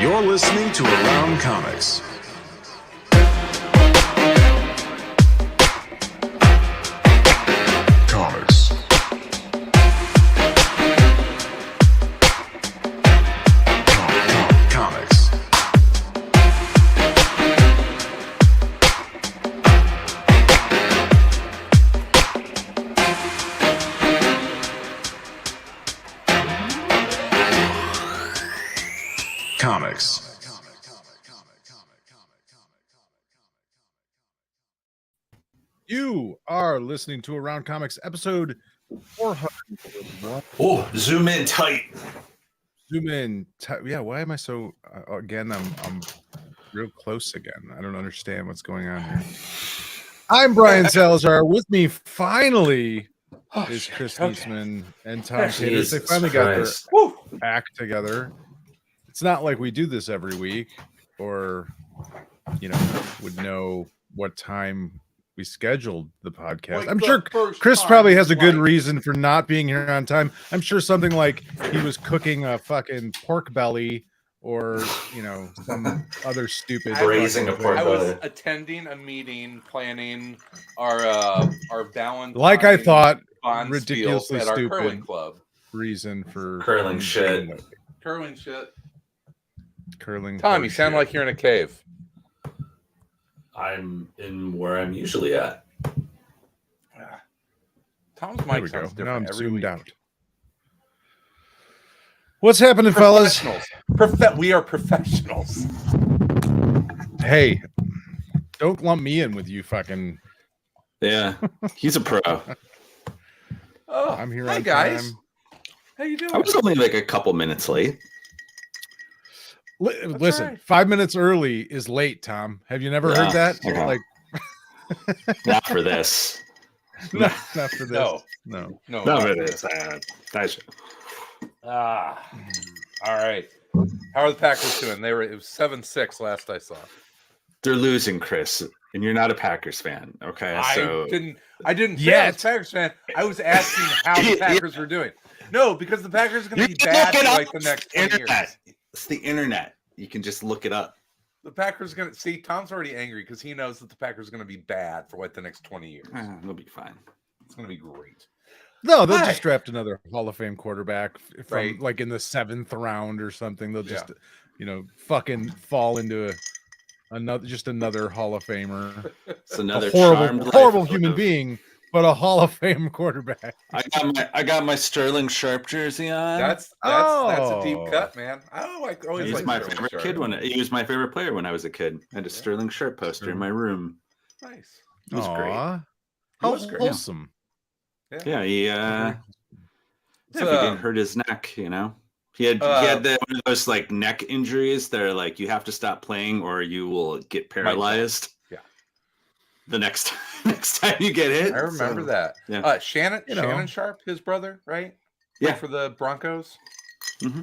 You're listening to Around Comics. Comics. Comics. Comics. You are listening to Around Comics, episode 400. Oh, zoom in tight. Zoom in. Yeah, why am I so? Again, I'm real close again. I don't understand what's going on here. I'm Brian Salazar. With me, finally, is Chris Niesman and Tom Taters. They finally got their act together. It's not like we do this every week, or would know what time we scheduled the podcast. I'm sure Chris probably has a good reason for not being here on time. I'm sure something like he was cooking a fucking pork belly or some other stupid braising a pork belly. I was attending a meeting planning our Valentine, like I thought, Bond ridiculously at our stupid curling club. Reason for curling shit. Curling shit. Curling. Tom, you sound like you're in a cave. I'm in where I'm usually at. Tom's There we mic go. sounds Now different I'm every zoomed week. out. What's happening, fellas? We are professionals. Hey, don't lump me in with you fucking. Yeah, he's a pro. Oh, I'm here hi on guys. time. How you doing? I was only like a couple minutes late. Listen, right. 5 minutes early is late, Tom. Have you never heard that? Okay. Like, Not for this. not for this. No. Not for this. All right. How are the Packers doing? It was 7-6 last I saw. They're losing, Chris, and you're not a Packers fan. Okay, so I didn't say I was a Packers fan. I was asking how the Packers were doing. No, because the Packers are going to be bad for like the next 20 years. It's the internet. You can just look it up. The Packers are going to see. Tom's already angry because he knows that the Packers are going to be bad for like the next 20 years. It'll be fine. It's going to be great. No, they'll just draft another Hall of Fame quarterback from Right. like in the 7th round or something. They'll just, fucking fall into another Hall of Famer. It's another a horrible human being, but a Hall of Fame quarterback. I got my Sterling Sharp jersey on. That's a deep cut, man. He was my favorite kid he was my favorite player when I was a kid. I had a Sterling Sharp poster in my room. Nice. It was great. How wholesome. Yeah, he he didn't hurt his neck, He had one of those like neck injuries that are like you have to stop playing or you will get paralyzed. Yeah. The next time you get hit. I remember that. Yeah. Shannon Sharp, his brother, right? Yeah. For the Broncos. Mm-hmm.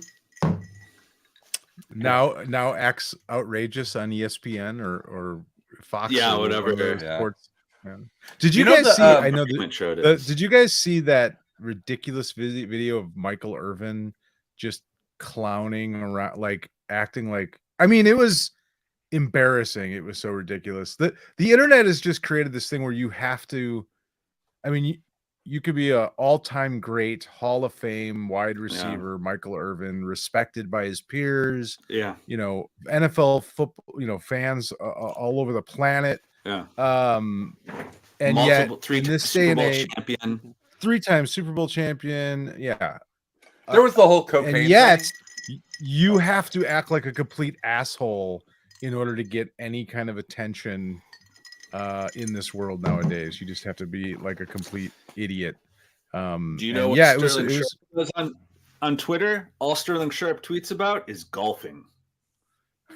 Now X outrageous on ESPN or Fox. Yeah, or whatever. Sports. Yeah. Did you guys see? I know that. Did you guys see that ridiculous video of Michael Irvin just clowning around, like acting like? I mean, it was embarrassing. It was so ridiculous. The internet has just created this thing where you have to. I mean, you could be a all-time great Hall of Fame wide receiver, Michael Irvin, respected by his peers. Yeah. NFL football. Fans all over the planet. Yeah. And yet in this day and age, champion. 3-time Super Bowl champion. Yeah. There was the whole cocaine. And yet you have to act like a complete asshole in order to get any kind of attention in this world nowadays. You just have to be like a complete idiot. Do you know what Sterling Sharp was on Twitter? All Sterling Sharp tweets about is golfing.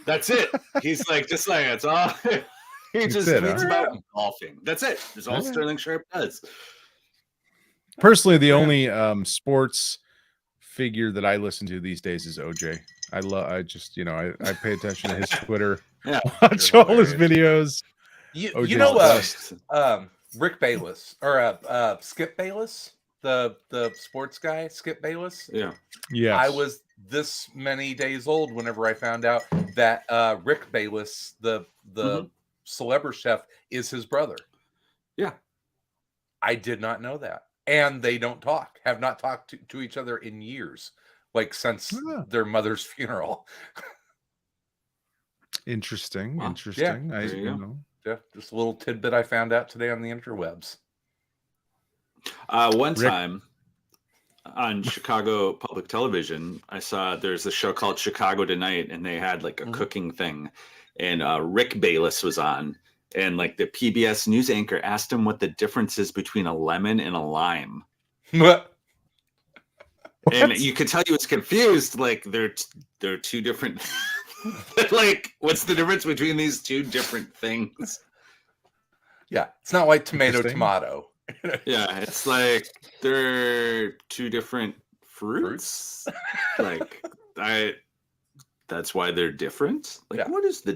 That's it. He's like, that's all. He just tweets about golfing. That's it. That's all Sterling Sharp does. Personally, the only sports figure that I listen to these days is OJ. I pay attention to his Twitter. Watch all his videos. You know Rick Bayless or Skip Bayless, the sports guy, Skip Bayless. Yeah. Yeah. I was this many days old whenever I found out that Rick Bayless, the celebrity chef, is his brother. Yeah. I did not know that. And they don't talk, have not talked to each other in years, like since their mother's funeral. Interesting. Wow. Interesting. Yeah. You know. Yeah, just a little tidbit I found out today on the interwebs. One time on Chicago Public Television, I saw there's a show called Chicago Tonight, and they had like a cooking thing, and Rick Bayless was on, and like the PBS news anchor asked him what the difference is between a lemon and a lime. What? And you could tell he was confused. Like they're two different. Like, what's the difference between these two different things? Yeah, it's not like tomato. Yeah, it's like they're two different fruits. Like that's why they're different. Like, what is the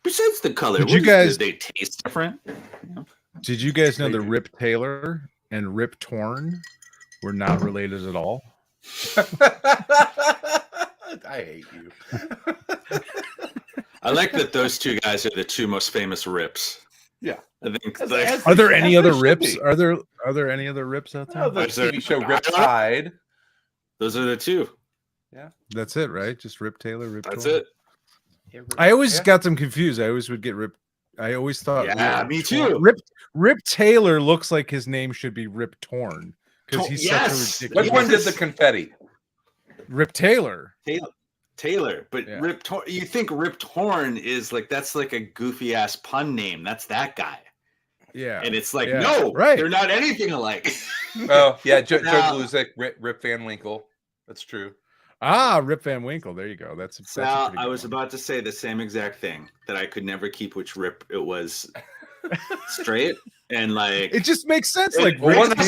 besides the color? Do they taste different? Yeah. Did you guys know that Rip Taylor and Rip Torn were not related at all? I hate you. I like that those two guys are the two most famous Rips. Yeah, I think. Are there any other Rips? Are there any other Rips out there? The TV show Riptide. Those are the two. Yeah, that's it, right? Just Rip Taylor, Rip. That's Torn. it. I always got them confused. I always would get Rip. I always thought. Yeah, me too. Rip Taylor looks like his name should be Rip Torn because he's such a ridiculous. Which one did the confetti? Rip Taylor. Taylor, but yeah. Rip Torn. You think Rip Torn is like that's like a goofy ass pun name? That's that guy. Yeah, and it's like no, right? They're not anything alike. Oh yeah, Joe Gluzik, Rip Van Winkle. That's true. Rip Van Winkle. There you go. That's Sal, I was about to say the same exact thing that I could never keep which Rip it was straight. And like it just makes sense. Like wasn't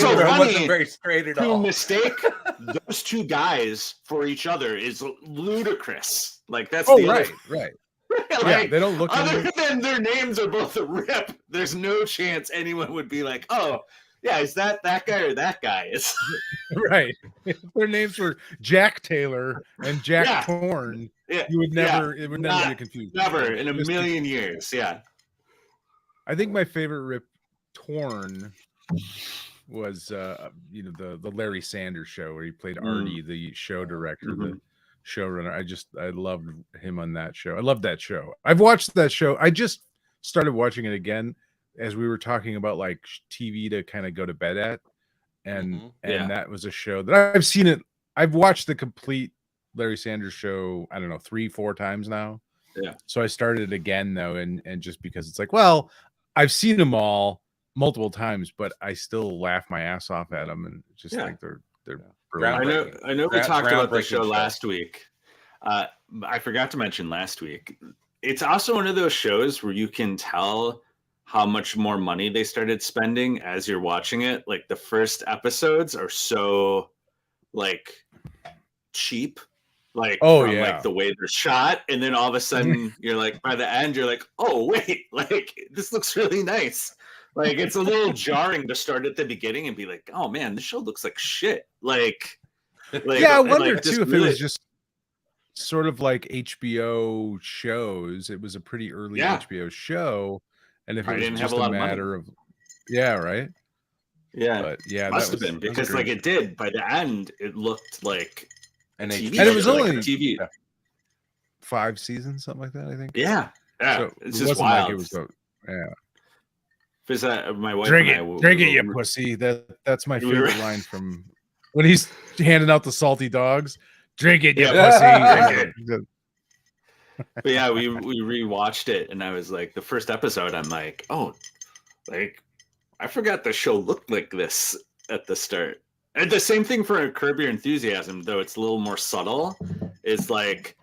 very straight at all. To mistake those two guys for each other is ludicrous. Like that's right. Like, yeah, they don't look other than their names are both a Rip. There's no chance anyone would be like, oh yeah, is that guy or that guy? Is right. If their names were Jack Taylor and Jack Torn, you would never. It would never be confused. Never in a million years. Yeah. I think my favorite Rip Torn was the Larry Sanders Show where he played Artie, the show director, the showrunner. I loved him on that show. I love that show. I've watched that show. I just started watching it again as we were talking about like TV to kind of go to bed at, and that was a show that I've seen it. I've watched the complete Larry Sanders Show. I don't know 3-4 times now. Yeah. So I started it again though, and just because it's like, well, I've seen them all multiple times, but I still laugh my ass off at them, and just think they're brilliant. I know we talked about the show last week. I forgot to mention last week. It's also one of those shows where you can tell how much more money they started spending as you're watching it. Like the first episodes are so like cheap. Like like the way they're shot, and then all of a sudden you're like by the end you're like, oh wait, like this looks really nice. Like it's a little jarring to start at the beginning and be like, oh man, this show looks like shit. Like I wonder too if it was just sort of like HBO shows. It was a pretty early HBO show, and if it was just a matter of right. Yeah, but must have been because like it did by the end, it looked like TV, and it was only TV 5 seasons, something like that. I think. Yeah, so it's just wild. Like it was Because my wife drink it, you pussy. That's my favorite line from when he's handing out the salty dogs. Drink it, you pussy. Drink it. But yeah, we rewatched it, and I was like, the first episode, I'm like, oh, like I forgot the show looked like this at the start. And the same thing for Curb Your Enthusiasm, though it's a little more subtle. It's like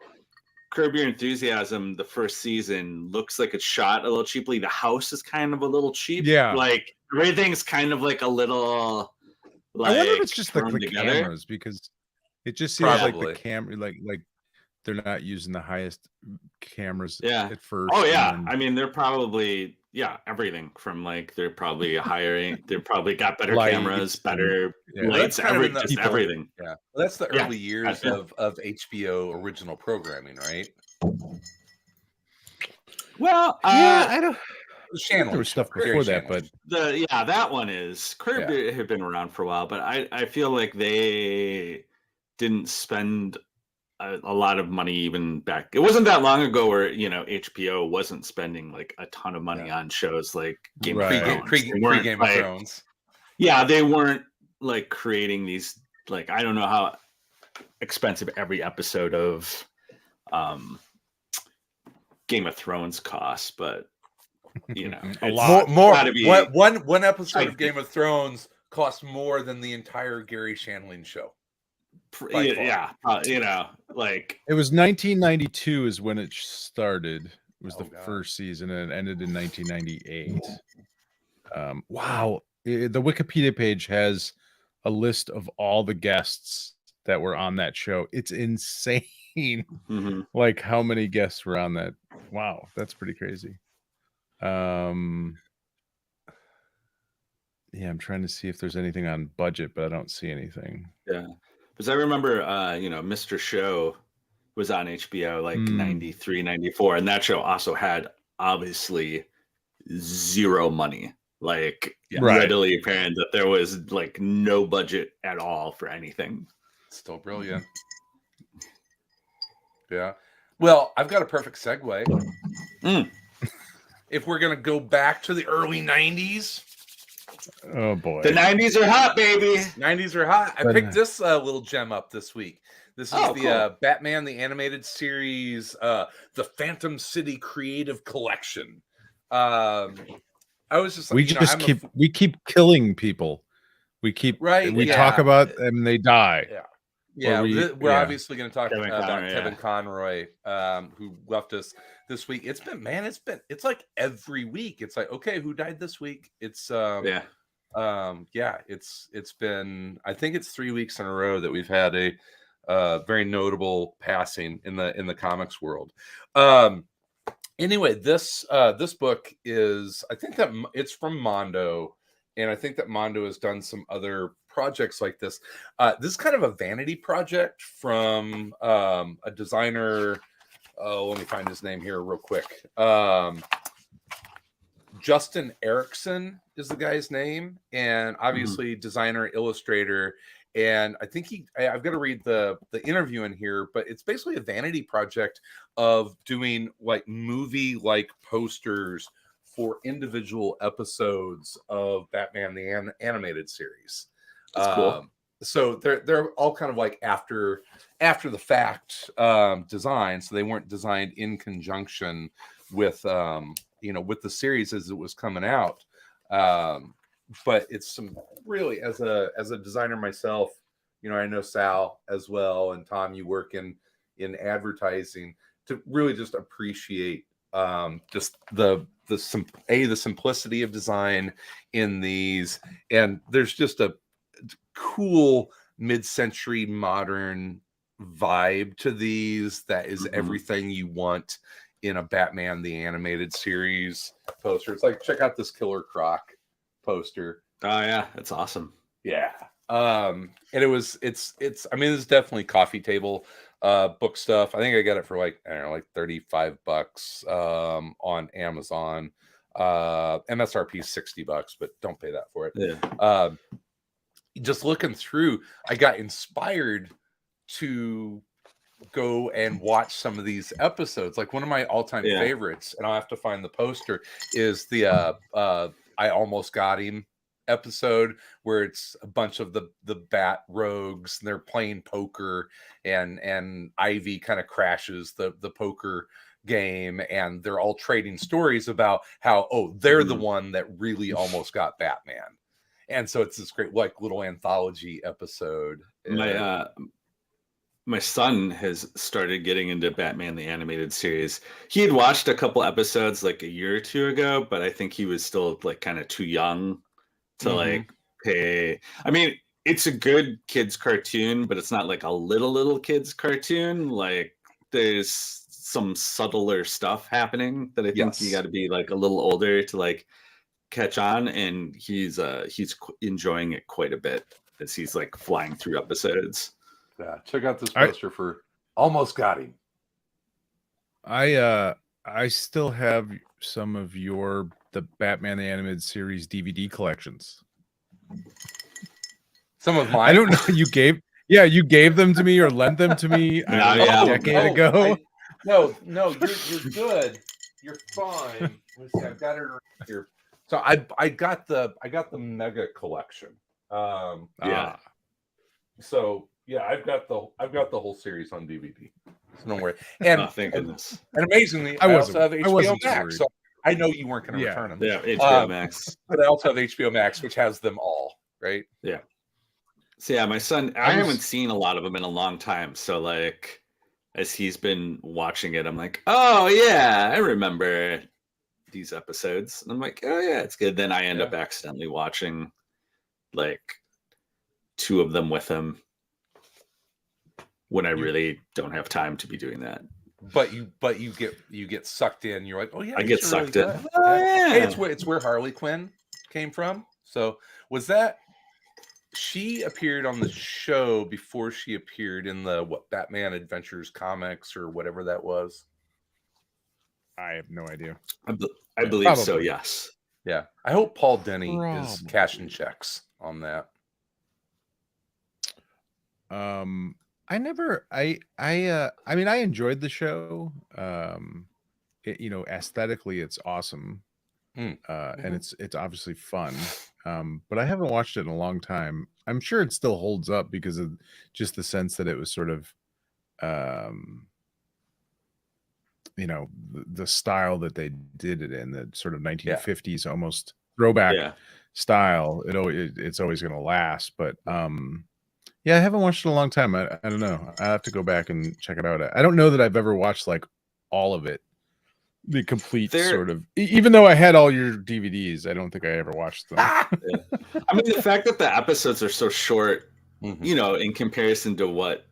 Curb Your Enthusiasm, the first season looks like it's shot a little cheaply. The house is kind of a little cheap. Yeah, like everything's kind of like a little. Like, I wonder if it's just like the cameras, because it just seems like the camera, like they're not using the highest cameras at first. Oh yeah, I mean they're probably yeah, everything from like they're probably got better Lights cameras, and- better yeah. Well, that's lights, kind of in the just people- everything. Yeah, well, that's the Yeah, early years yeah. of HBO original programming, right? Well, I don't. Shanley There was stuff Gary before that, Shanley. but that one is Curb had been around for a while, but I feel like they didn't spend a lot of money even back. It wasn't that long ago where HBO wasn't spending like a ton of money on shows like Game of Thrones. Pre-Game of Thrones. Yeah, they weren't like creating these like I don't know how expensive every episode of Game of Thrones costs, but a lot. More. Gotta be, One episode of Game of Thrones costs more than the entire Gary Shandling show. Yeah, like it was 1992 is when it started. It was the God. first season, and it ended in 1998. Wow, the Wikipedia page has a list of all the guests that were on that show. It's insane. mhm. Like how many guests were on that? Wow, that's pretty crazy. Yeah, I'm trying to see if there's anything on budget, but I don't see anything. Yeah, because I remember, Mr. Show was on HBO like 93, 94, and that show also had obviously zero money. Like readily apparent that there was like no budget at all for anything. Still brilliant. Yeah. Well, I've got a perfect segue. If we're gonna go back to the early 90s. Oh boy. The 90s are hot, baby. 90s are hot. I picked this little gem up this week. This is cool. Batman the Animated Series, the Phantom City Creative Collection. I was just we keep killing people. We talk about them and they die. Yeah. Yeah, we're obviously going to talk about Kevin Conroy, who left us this week. It's like every week. It's like, okay, who died this week? It's it's been, I think it's 3 weeks in a row that we've had a very notable passing in the comics world. Anyway, this book is, I think that it's from Mondo, and I think that Mondo has done some other projects like this. This is kind of a vanity project from a designer. Oh, let me find his name here real quick. Justin Erickson is the guy's name, and obviously designer, illustrator. And I think I've got to read the interview in here, but it's basically a vanity project of doing like movie like posters for individual episodes of Batman the Animated Series. That's cool. So they're all kind of like after the fact design, so they weren't designed in conjunction with with the series as it was coming out. But it's some really, as a designer myself, I know Sal as well, and Tom, you work in advertising, to really just appreciate just the simplicity of design in these, and there's just a cool mid-century modern vibe to these that is everything you want in a Batman the Animated Series poster. It's like, check out this Killer Croc poster. Oh yeah, that's awesome. Yeah. And it's I mean, it's definitely coffee table book stuff. I think I got it for like, I don't know, like $35 on Amazon. MSRP $60, but don't pay that for it. Yeah. Just looking through, I got inspired to go and watch some of these episodes. Like one of my all-time favorites, and I'll have to find the poster, is the I Almost Got Him episode, where it's a bunch of the Bat rogues, and they're playing poker, and Ivy kind of crashes the poker game, and they're all trading stories about how they're the one that really almost got Batman. And so it's this great like little anthology episode. My son has started getting into Batman the Animated Series. He had watched a couple episodes like a year or two ago, but I think he was still like kind of too young to like pay. I mean, it's a good kids cartoon, but it's not like a little kids cartoon. Like there's some subtler stuff happening that I think you Yes. got to be like a little older to like catch on, and he's enjoying it quite a bit as he's like flying through episodes. Yeah, check out this poster for Almost Got Him. I still have some of the Batman the Animated Series DVD collections. Some of mine. I don't know. You gave them to me or lent them to me a decade ago. No, you're good. You're fine. Let's see, I've got it right here. So I got the mega collection. So yeah, I've got the whole series on DVD. So don't worry. And thank goodness. And amazingly, I also have HBO Max. So I know you weren't going to return them. Yeah, HBO Max. But I also have HBO Max, which has them all, right? Yeah. So yeah, my son, I haven't seen a lot of them in a long time. So like, as he's been watching it, I'm like, oh yeah, I remember these episodes. And I'm like, oh yeah, it's good. Then I end up accidentally watching like 2 of them with him when I really don't have time to be doing that. But you get sucked in. You're like, oh yeah, I get sucked in. Oh yeah, hey, it's where Harley Quinn came from. So was that she appeared on the show before she appeared in the Batman Adventures comics or whatever that was? I have no idea. I believe probably. So. Yes. Yeah. I hope Paul Denny is cashing checks on that. I mean, I enjoyed the show. Aesthetically it's awesome. And it's obviously fun. But I haven't watched it in a long time. I'm sure it still holds up because of just the sense that it was sort of the style that they did it in, the sort of 1950s almost throwback style. It's always going to last, but I haven't watched it in a long time. I don't know. I have to go back and check it out. I don't know that I've ever watched like all of it, the complete sort of. Even though I had all your DVDs, I don't think I ever watched them. I mean, the fact that the episodes are so short, in comparison to what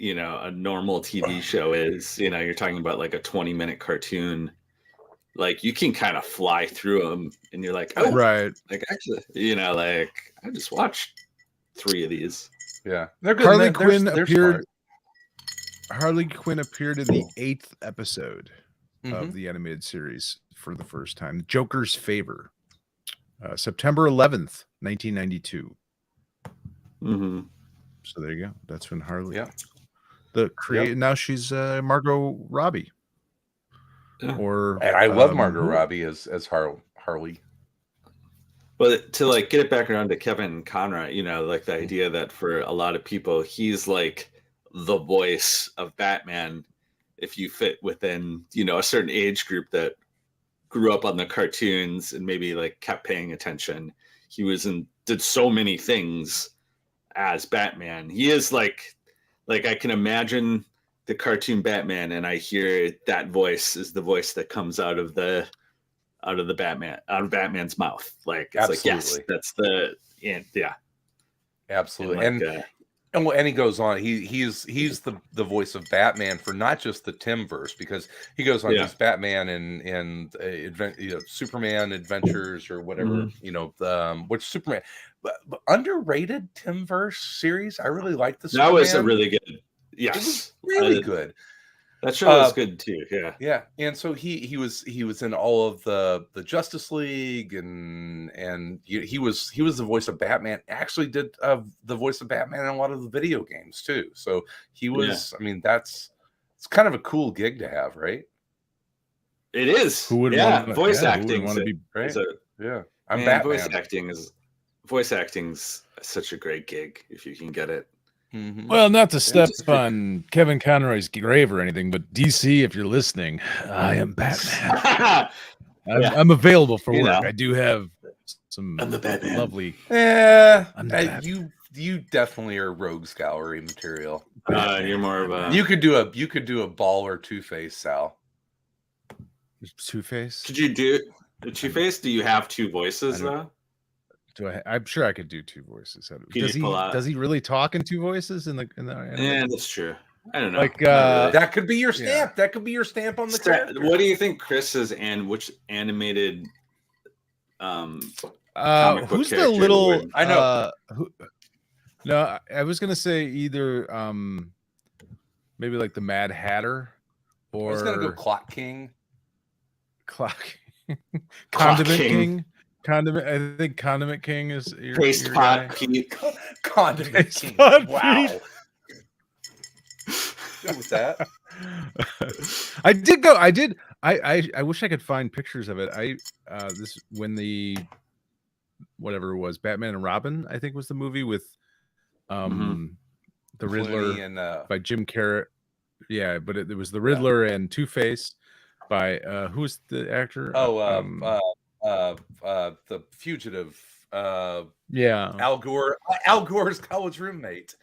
a normal TV show is. You're talking about like a 20-minute cartoon. Like you can kind of fly through them, and you're like, oh, right. Like actually, like I just watched 3 of these. Yeah, they're good. Harley Quinn appeared. Harley Quinn appeared in the 8th episode of the animated series for the first time. Joker's Favor, September 11th, 1992. So there you go. That's when Harley. Yeah. Now she's Margot Robbie. Yeah. And I love Margot Robbie as Harley. But to like get it back around to Kevin Conroy, like the idea that for a lot of people, he's like the voice of Batman. If you fit within, a certain age group that grew up on the cartoons and maybe like kept paying attention, he did so many things as Batman. He is like I can imagine the cartoon Batman, and I hear that voice is the voice that comes out of Batman's mouth. Like it's like, yes, that's absolutely. And he goes on. He's the voice of Batman for not just the Timverse, because he goes on. He's Batman and Superman Adventures or whatever. Which Superman, but underrated Timverse series. I really like the. That was a really good. Yes, it was really good. That show was good too. Yeah. And so he was in all of the Justice League, and he was the voice of Batman. Actually, did the voice of Batman in a lot of the video games too. So he was. I mean, it's kind of a cool gig to have, right? It is. Who would voice acting? Want to be right? I'm Batman. Voice acting's such a great gig if you can get it. Well, not to step on Kevin Conroy's grave or anything, but DC, if you're listening, I am Batman. I'm available for work. I do have some lovely. Yeah, you definitely are rogues gallery material. You're more of a. You could do a Ball or Two-Face, Sal. Two-Face? Could you do the Two-Face? Do you have 2 voices though? I'm sure I could do 2 voices. Does he really talk in 2 voices in the Yeah, that's true. I don't know. Like that could be your stamp. Yeah. That could be your stamp on the character. What do you think Chris is, and which animated comic book who's the character little would- I know. No, I was gonna say either maybe like the Mad Hatter I or was gonna go Clock King. Condiment King. I think Condiment King is your Paste Pot Pete. Condiment Paste King. Pot Wow. Pete. Good with that. I wish I could find pictures of it. This when the whatever it was, Batman and Robin, I think was the movie with the Riddler Clooney and by Jim Carrey. Yeah, but it was the Riddler and Two-Face by who's the actor? the Fugitive. Yeah. Al Gore's college roommate.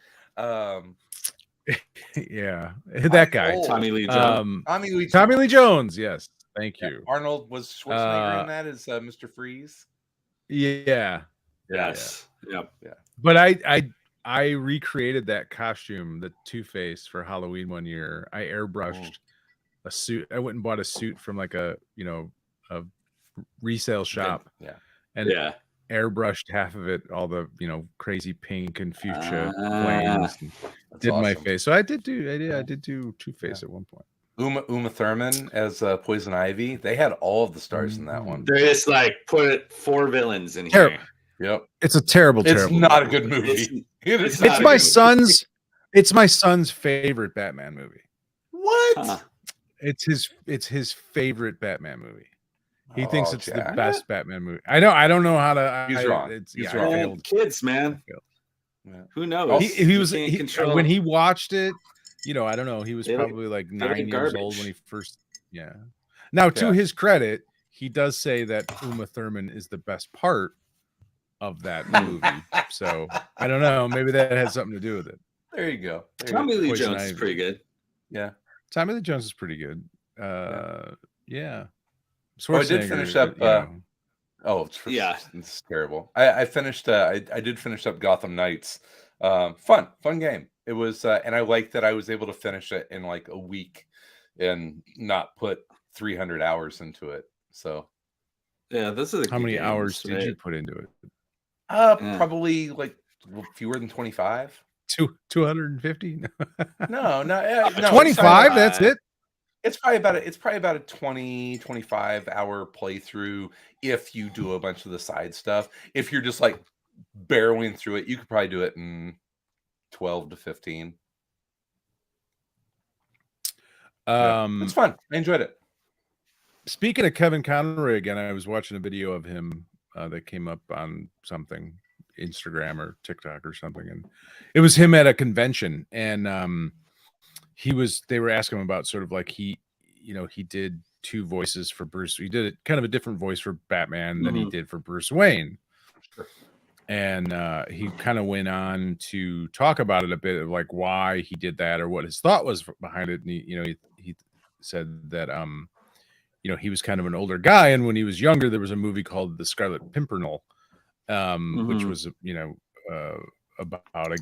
Yeah, that guy. Tommy Lee Jones. Tommy Lee Jones. Yes, thank you. Arnold was Schwarzenegger in that as Mr. Freeze. Yeah. Yes. Yep. Yeah. But I recreated that costume, the Two-Face, for Halloween one year. I airbrushed a suit. I went and bought a suit from like a resale shop. Yeah. And airbrushed half of it, all the crazy pink and fuchsia flames. And did my face. So I did do Two-Face at one point. Uma Thurman as Poison Ivy. They had all of the stars in that one. They just like put 4 villains in Terrible. here. Yep. It's a terrible. It's not a good movie. It's It's my son's favorite Batman movie. What? Huh. It's his favorite Batman movie. He thinks it's Jack. the best Batman movie. I don't know how to. He's wrong. He's wrong. I failed. Kids, man. Yeah. Who knows? When he watched it. I don't know. He was probably like 9 years old garbage. when he first. Yeah. Now, to his credit, he does say that Uma Thurman is the best part of that movie. So I don't know. Maybe that has something to do with it. There you go. Tommy Lee Poison Jones is Ivy. pretty good. Yeah. Tommy Lee Jones is pretty good. Yeah. I did finish up. It's terrible. I finished. I did finish up Gotham Knights. Fun game. It was, and I like that I was able to finish it in like a week and not put 300 hours into it. So, yeah, this is how many hours did you put into it? Probably like fewer than 25. 250? No, 25. That's it. It's probably about a 20-25 hour playthrough if you do a bunch of the side stuff. If you're just like barreling through it, you could probably do it in 12 to 15. It's fun. I enjoyed it. Speaking of Kevin Conroy again, I was watching a video of him that came up on something, Instagram or TikTok or something, and it was him at a convention, and they were asking him about sort of like he did 2 voices for Bruce. He did kind of a different voice for Batman than he did for Bruce Wayne. And he kind of went on to talk about it a bit of like why he did that or what his thought was behind it. And he said that he was kind of an older guy, and when he was younger, there was a movie called The Scarlet Pimpernel, which was about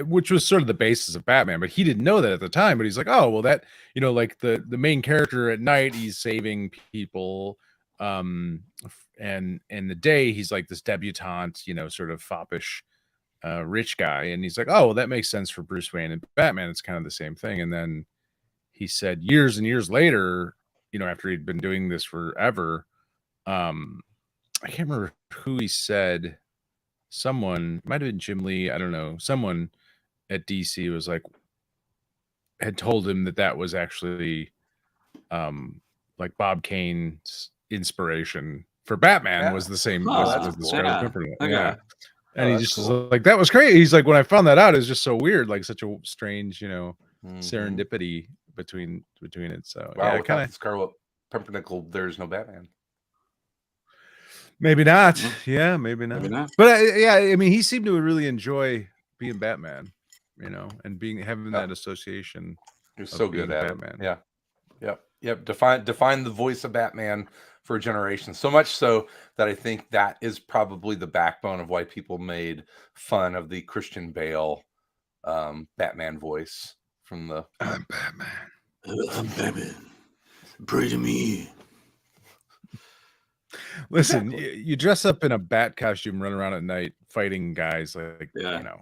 which was sort of the basis of Batman, but he didn't know that at the time. But he's like, oh well, that like the main character at night, he's saving people. And in the day he's like this debutante, sort of foppish rich guy, and he's like, oh well, that makes sense for Bruce Wayne and Batman. It's kind of the same thing. And then he said years and years later, after he'd been doing this forever, I can't remember who he said, someone, might have been Jim Lee, I don't know, someone at DC was like, had told him that was actually like Bob Kane's inspiration for Batman was the same was the Scarlet Pimpernel. Yeah. And he just was like, that was crazy. He's like, when I found that out, it's just so weird, like such a strange, serendipity between it. So kind of Scarlet Pimpernel, there's no Batman. Maybe not. Yeah, maybe not. But I mean, he seemed to really enjoy being Batman, and having that association. You're so good at Batman. Yep. Define the voice of Batman for a generation. So much so that I think that is probably the backbone of why people made fun of the Christian Bale Batman voice from the. I'm Batman. I'm Batman. Pray to me. Listen, Exactly. you dress up in a bat costume, run around at night fighting guys. Like Yeah. you know,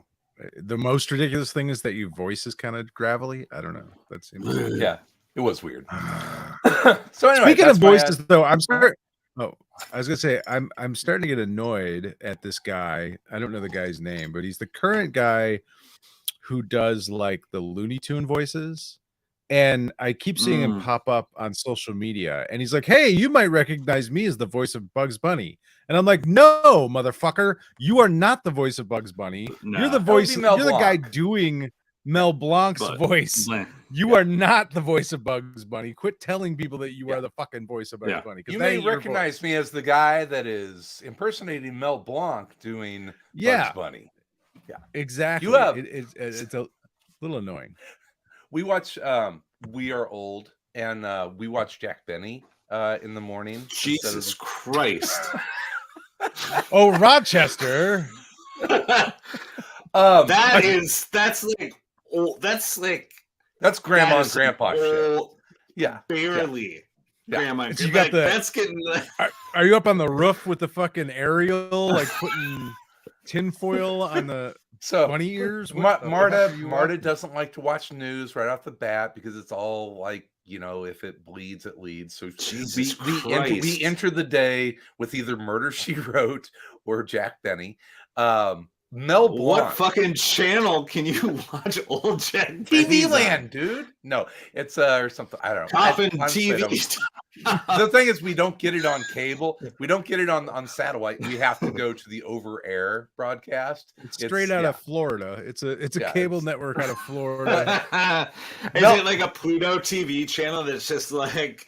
the most ridiculous thing is that your voice is kind of gravelly. I don't know. That seems. Yeah, it was weird. So anyway, Speaking that's of my, voices, though, I'm sorry. Oh, I was gonna say I'm starting to get annoyed at this guy. I don't know the guy's name, but he's the current guy who does like the Looney Tune voices. And I keep seeing him pop up on social media, and he's like, "Hey, you might recognize me as the voice of Bugs Bunny." And I'm like, "No, motherfucker, you are not the voice of Bugs Bunny. No. You're the That would voice. be Mel You're the guy Blanc. doing Mel Blanc's But- voice. You are not the voice of Bugs Bunny. Quit telling people that you are the fucking voice of Bugs Bunny. You that may ain't your recognize voice. me as the guy that is impersonating Mel Blanc doing Yeah. Bugs Bunny. Exactly. You have- it's a little annoying. We watch We Are Old, and we watch Jack Benny in the morning. Jesus Christ. Oh, Rochester. That's grandma and is grandpa shit. old- Yeah. Barely. Yeah. Grandma. You got the- that's getting Are you up on the roof with the fucking aerial, like putting tinfoil on the So bunny ears? What the fuck Marta are you Marta watching? doesn't like to watch news right off the bat because it's all like, you know, if it bleeds, it leads. So Jesus we Christ. enter the day with either Murder She Wrote or Jack Benny. Mel Blanc. What fucking channel can you watch old Jack TV Benny's on? Land, dude. No, it's or something. I don't know. Coffin Honestly, I don't- TV. The thing is, we don't get it on cable. We don't get it on satellite. We have to go to the over-air broadcast. It's straight out yeah. of Florida. It's a Yeah, cable it's- network out of Florida. Is No. it like a Pluto TV channel that's just like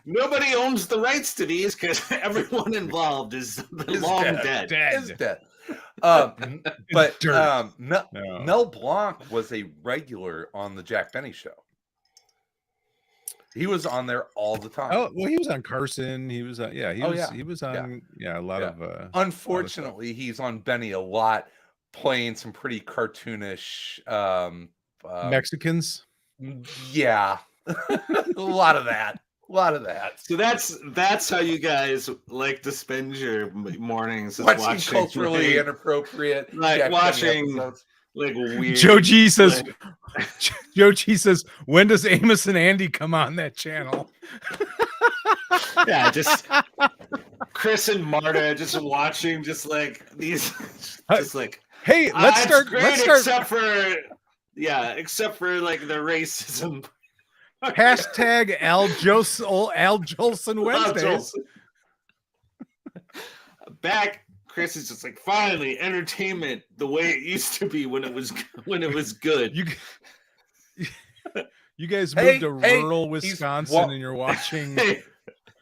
nobody owns the rights to these because everyone involved is long dead. Is dead. But dirt. Mel, No. Mel Blanc was a regular on the Jack Benny show. He was on there all the time. Oh well, he was on Carson. He was on, yeah. He Oh, was yeah. he was on a lot of. Unfortunately, he's on Benny a lot, playing some pretty cartoonish. Mexicans. Yeah, a lot of that. A lot of that. So that's how you guys like to spend your mornings, is Watching watching culturally like, inappropriate. like Jack Benny watching episodes. like weird. Joe G says. like- Joe G says, "When does Amos and Andy come on that channel?" yeah, just Chris and Marta just watching, just like these, just like Hey, let's it's start. great, Let's start. except for like the racism. Hashtag Al Jolson Wednesdays. Back, Chris is just like, finally entertainment the way it used to be when it was good. You guys Hey, moved to hey, rural he's Wisconsin and you're watching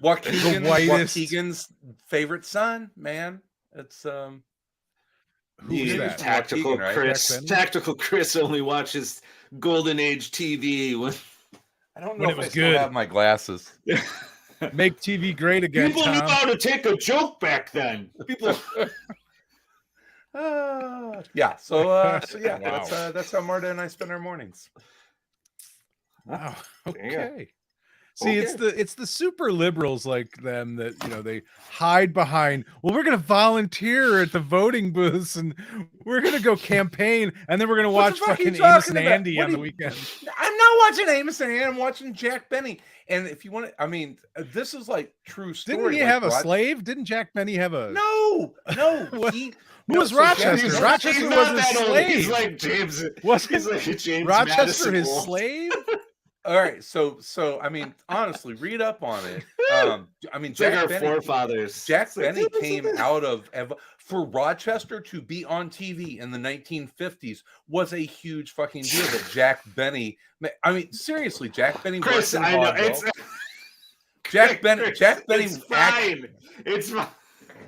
Waukegan, whitest- Waukegan's favorite son, man. It's Who's that? Tactical Waukegan, right? Chris. Jack Benny? Tactical Chris only watches Golden Age TV when I don't When know it if was I still good. have my glasses. Make TV great again, people knew Tom. how to take a joke back then. People. Yeah. So yeah, Wow. that's how Marta and I spend our mornings. Wow. There you go. Okay. See, it's the super liberals like them that they hide behind. Well, we're gonna volunteer at the voting booths and we're gonna go campaiign, and then we're gonna What watch the fuck are you fucking Amos talking and about? Andy What on do the you- weekend. I'm not watching Amos and Ann. I'm watching Jack Benny. And if you want to, I mean, this is like true story. Didn't he like have a Rod- slave? Didn't Jack Benny have a? No. What? He, Who no, was so Jack- Rochester? He's Rochester not was a that old. slave. He's like James. Wasn't He's like a James Rochester Madison his old. slave? All right, so I mean, honestly, read up on it. I mean, It's like Jack our Benny, forefathers. Jack It's like, Benny came out of for Rochester to be on TV in the 1950s was a huge fucking deal. That Jack Benny, I mean, seriously, Jack Benny. Chris, worked in I know vaudeville. it's Jack Benny. Chris, Jack Benny. It's fine. It's fine.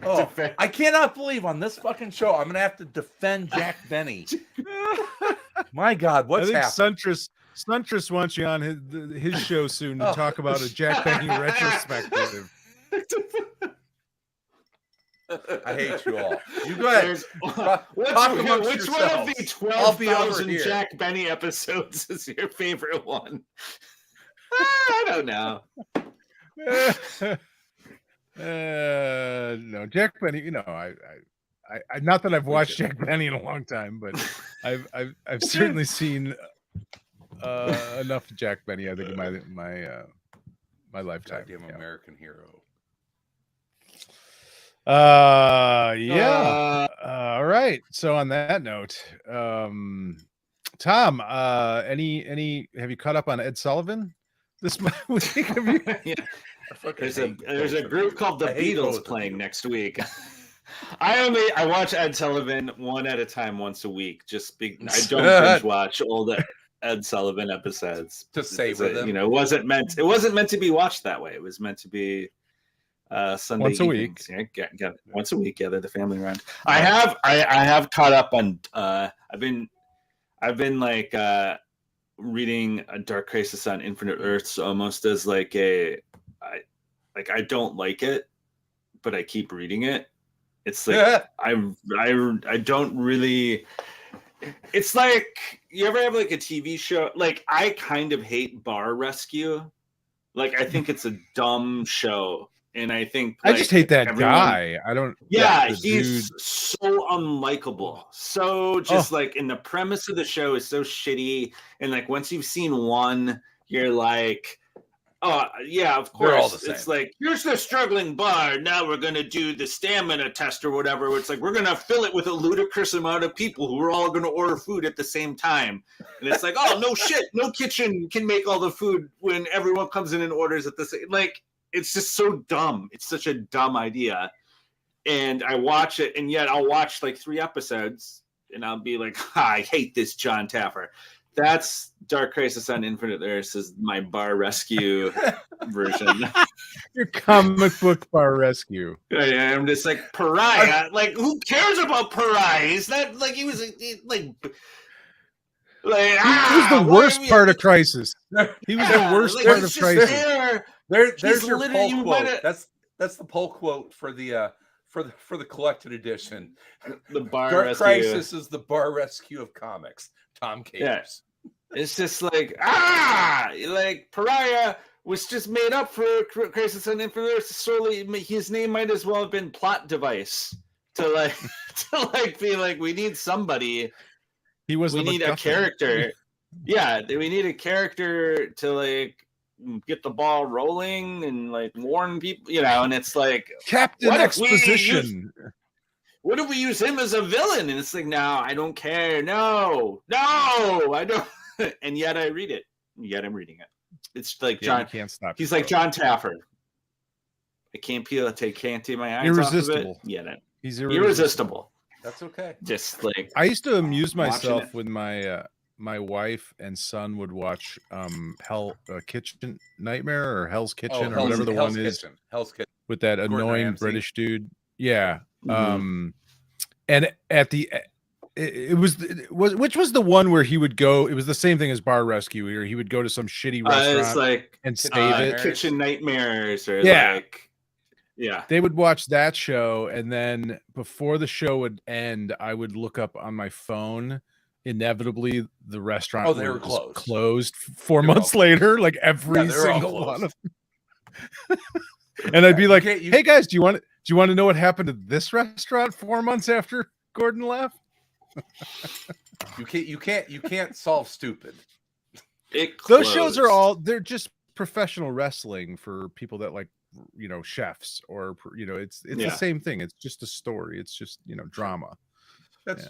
Oh, I cannot believe on this fucking show I'm gonna have to defend Jack Benny. My God, what's I think happening? Suntress wants you on his show soon to talk about a Jack Benny retrospective. I hate you all. You go ahead. Which one of the 12,000 here. Jack Benny episodes is your favorite one? I don't know. No, Jack Benny. You know, I not that I've watched Jack Benny in a long time, but I've certainly seen enough Jack Benny. I think in my lifetime. Goddamn American hero. Yeah. All right. So on that note, Tom, any have you caught up on Ed Sullivan this week? Yeah. There's a group called the Beatles playing next week. I watch Ed Sullivan one at a time once a week. I don't binge watch all the Ed Sullivan episodes to savor them. You know, it wasn't meant to be watched that way. It was meant to be Sunday once a evenings. Week. Yeah, once a week, gather the family around. I have caught up on. I've been like reading a Dark Crisis on Infinite Earths almost as like I don't like it, but I keep reading it. It's like I don't really. It's like you ever have like a TV show? Like I kind of hate Bar Rescue. Like I think it's a dumb show. And I think I just hate that guy. I don't. Yeah, he's so unlikable. So just like, and the premise of the show is so shitty. And like once you've seen one, you're like, oh yeah, of course. It's like here's the struggling bar. Now we're gonna do the stamina test or whatever. It's like we're gonna fill it with a ludicrous amount of people who are all gonna order food at the same time. And it's like, oh no shit, no kitchen can make all the food when everyone comes in and orders at the same. Like. It's just so dumb. It's such a dumb idea. And I watch it, and yet I'll watch like 3 episodes, and I'll be like, I hate this John Taffer. That's Dark Crisis on Infinite Earths is my Bar Rescue version. Your comic book Bar Rescue. I'm just like, Pariah. Like, who cares about Pariah? He's not like he was like he was the worst part of Crisis. He was the worst part of Crisis. There's your poll quote. That's the poll quote for the collected edition. The Bar Dark Rescue. Crisis is the Bar Rescue of comics. Tom Capers. Yeah. It's just like like Pariah was just made up for Crisis on Infinite Earths. Solely, his name might as well have been plot device to be like we need somebody. We need a character. Yeah, we need a character to like get the ball rolling and like warn people, you know. And it's like Captain Exposition. What if we use him as a villain? And it's like, no, I don't care. No, I don't. And yet I read it. Yet I'm reading it. It's like John. You can't stop. He's like John Taffer. I can't take my eyes irresistible. off of it. Yeah, he's irresistible. That's okay. Just like I used to amuse myself when my wife and son would watch Kitchen Nightmare or Hell's Kitchen or whatever the one is. Hell's Kitchen with that annoying Ramsay. British dude. Yeah. Mm-hmm. And at the which was the one where he would go? It was the same thing as Bar Rescue, where he would go to some shitty restaurant and save it. Kitchen Nightmares or like. Yeah, they would watch that show, and then before the show would end, I would look up on my phone. Inevitably, the restaurant they were closed 4 months later, like every single one of them. And I'd be like, "Hey guys, do you want to know what happened to this restaurant 4 months after Gordon left?" You can't solve stupid. Those shows are they're just professional wrestling for people that like. Chefs or it's the same thing. It's just a story. It's just drama. That's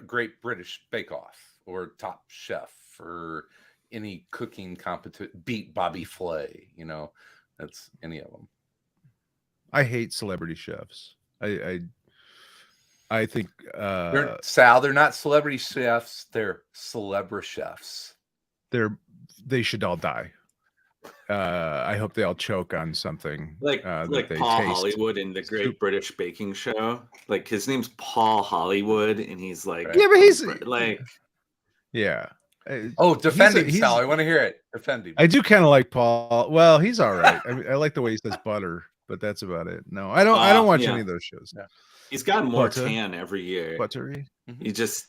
Great British Bake Off or Top Chef or any cooking competition. Beat Bobby Flay. That's any of them. I hate celebrity chefs. I think they're not celebrity chefs. They're celebra chefs. They should all die. I hope they all choke on something like Paul Hollywood in the Great British Baking Show. Like his name's Paul Hollywood, and he's like, yeah, but he's like, yeah. Defend him, Sal. I want to hear it. Defend him. I do kind of like Paul. Well, he's all right. I like the way he says butter, but that's about it. No, I don't watch any of those shows. Yeah. He's gotten more Butter. tan every year. Buttery. He just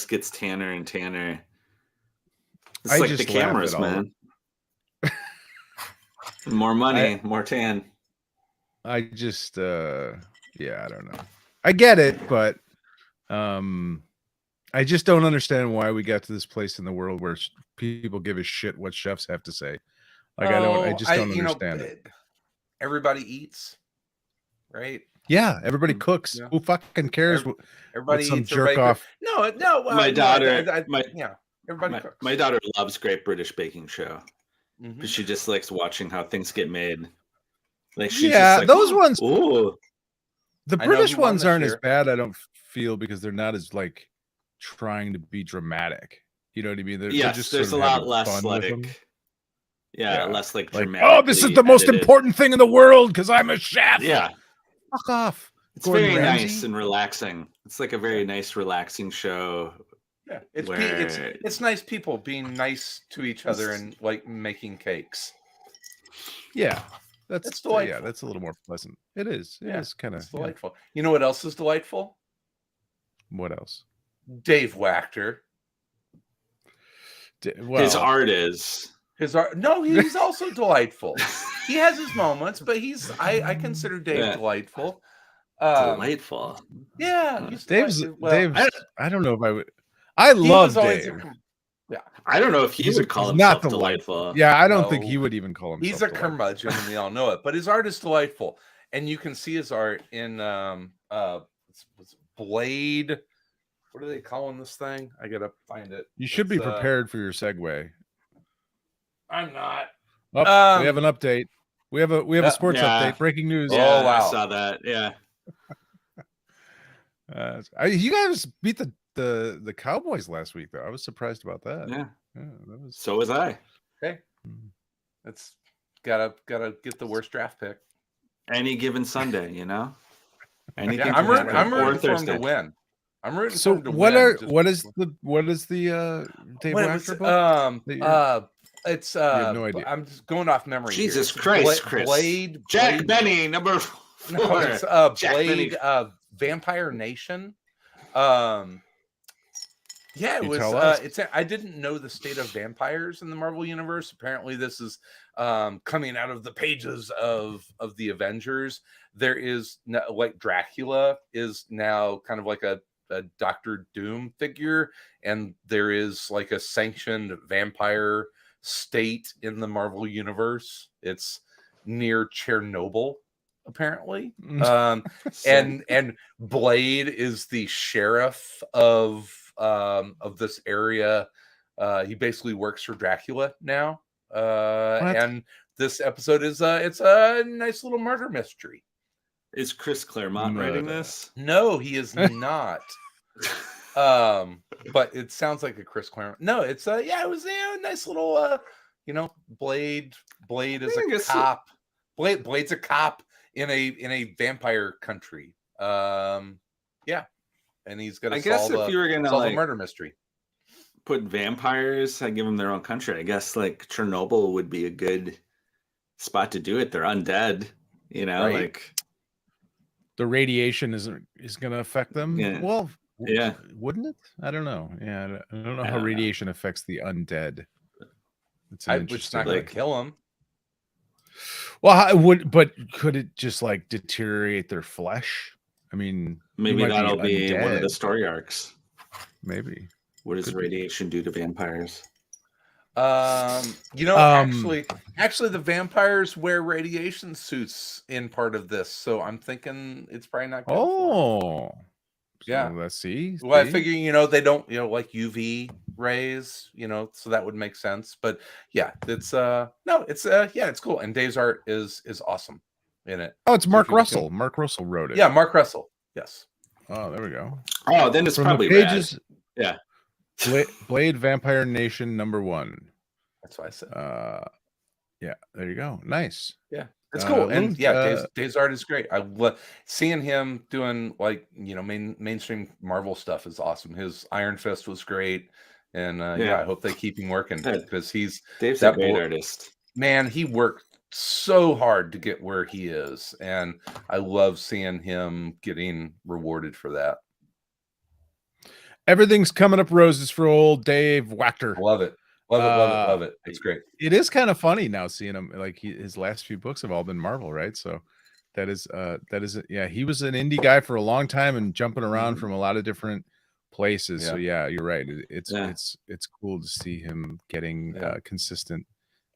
gets tanner and tanner. It's I like the just laugh cameras, at all man. More money, more tan. I just I don't know. I get it, but I just don't understand why we got to this place in the world where people give a shit what chefs have to say. Like I just don't understand it. Everybody eats, right? Yeah, everybody cooks. Yeah. Who fucking cares? Everybody some eats. jerk off. No. My daughter, everybody cooks. My daughter loves Great British Baking Show. Mhm. But she just likes watching how things get made. Like those ones. Ooh. The British ones aren't as bad, I don't feel, because they're not as like trying to be dramatic. You know what I mean? They're just there's a lot less like, less like dramatic. Oh, this is the most important thing in the world because I'm a chef. Yeah, fuck off. It's very nice and relaxing. It's like a very nice, relaxing show. Yeah, it's nice people being nice to each other and like making cakes. Yeah. That's delightful. Yeah, that's a little more pleasant. It is. It is kind of delightful. You know what else is delightful? What else? Dave Wachter. His art is. His art. No, he's also delightful. He has his moments, but I consider Dave delightful. Delightful. Yeah, Dave's. I don't know if I would. I love Dave. I don't know if he would call himself delightful. Yeah, I don't think he would even call himself. He's a curmudgeon, and we all know it. But his art is delightful, and you can see his art in Blade. What are they calling this thing? I gotta find it. You should be prepared for your segue. I'm not. Oh, we have an update. We have a sports update. Breaking news. Yeah, oh wow! I saw that. Yeah. You guys beat the Cowboys last week, though. I was surprised about that. Yeah, so was I. Okay, that's gotta get the worst draft pick. Any given Sunday, you know. I'm rooting for him to win. I'm rooting for him to win. What is the Dave Wachter book? It's you have no idea. I'm just going off memory. Jesus Christ, Chris. Blade. Jack Benny, number 4. No, it's Blade. Vampire Nation. Yeah, it was. I didn't know the state of vampires in the Marvel universe. Apparently, this is coming out of the pages of the Avengers. There is like Dracula is now kind of like a Doctor Doom figure, and there is like a sanctioned vampire state in the Marvel universe. It's near Chernobyl, apparently. And Blade is the sheriff of this area. He basically works for Dracula now. And this episode is it's a nice little murder mystery. Is Chris Claremont writing this? No, he is not. But it sounds like a Chris Claremont. No, it's it was a nice little Blade is a cop. Blade's a cop in a vampire country. And he's gonna solve a murder mystery. Put vampires, I give them their own country. I guess like Chernobyl would be a good spot to do it. They're undead, right? Like the radiation is going to affect them. Yeah. Well, yeah, wouldn't it? I don't know. Yeah, I don't know how radiation affects the undead. It's not going to kill them. Well, but could it just like deteriorate their flesh? I mean, maybe that'll be one of the story arcs. Maybe. What does radiation do to vampires? Actually, the vampires wear radiation suits in part of this, so I'm thinking it's probably not good. Oh, yeah. So let's see. Well, I figure they don't like UV rays, so that would make sense. But yeah, it's it's cool, and Dave's art is awesome in it. Oh, it's Mark Russell. Mark Russell wrote it. Yeah, Mark Russell. Yes. Oh, there we go. Oh, then it's probably the pages. Rad. Yeah. Blade Vampire Nation #1. That's what I said. Yeah, there you go. Nice. Yeah, it's cool. And Dave's art is great. I seeing him doing mainstream Marvel stuff is awesome. His Iron Fist was great, and I hope they keep him working because Dave's a great artist. Man, he worked so hard to get where he is, and I love seeing him getting rewarded for that. Everything's coming up roses for old Dave Wachter. Love it. Love it. It's great. It is kind of funny now seeing him, like his last few books have all been Marvel, right? So that is yeah, he was an indie guy for a long time and jumping around from a lot of different places. So yeah, you're right. It's cool to see him getting consistent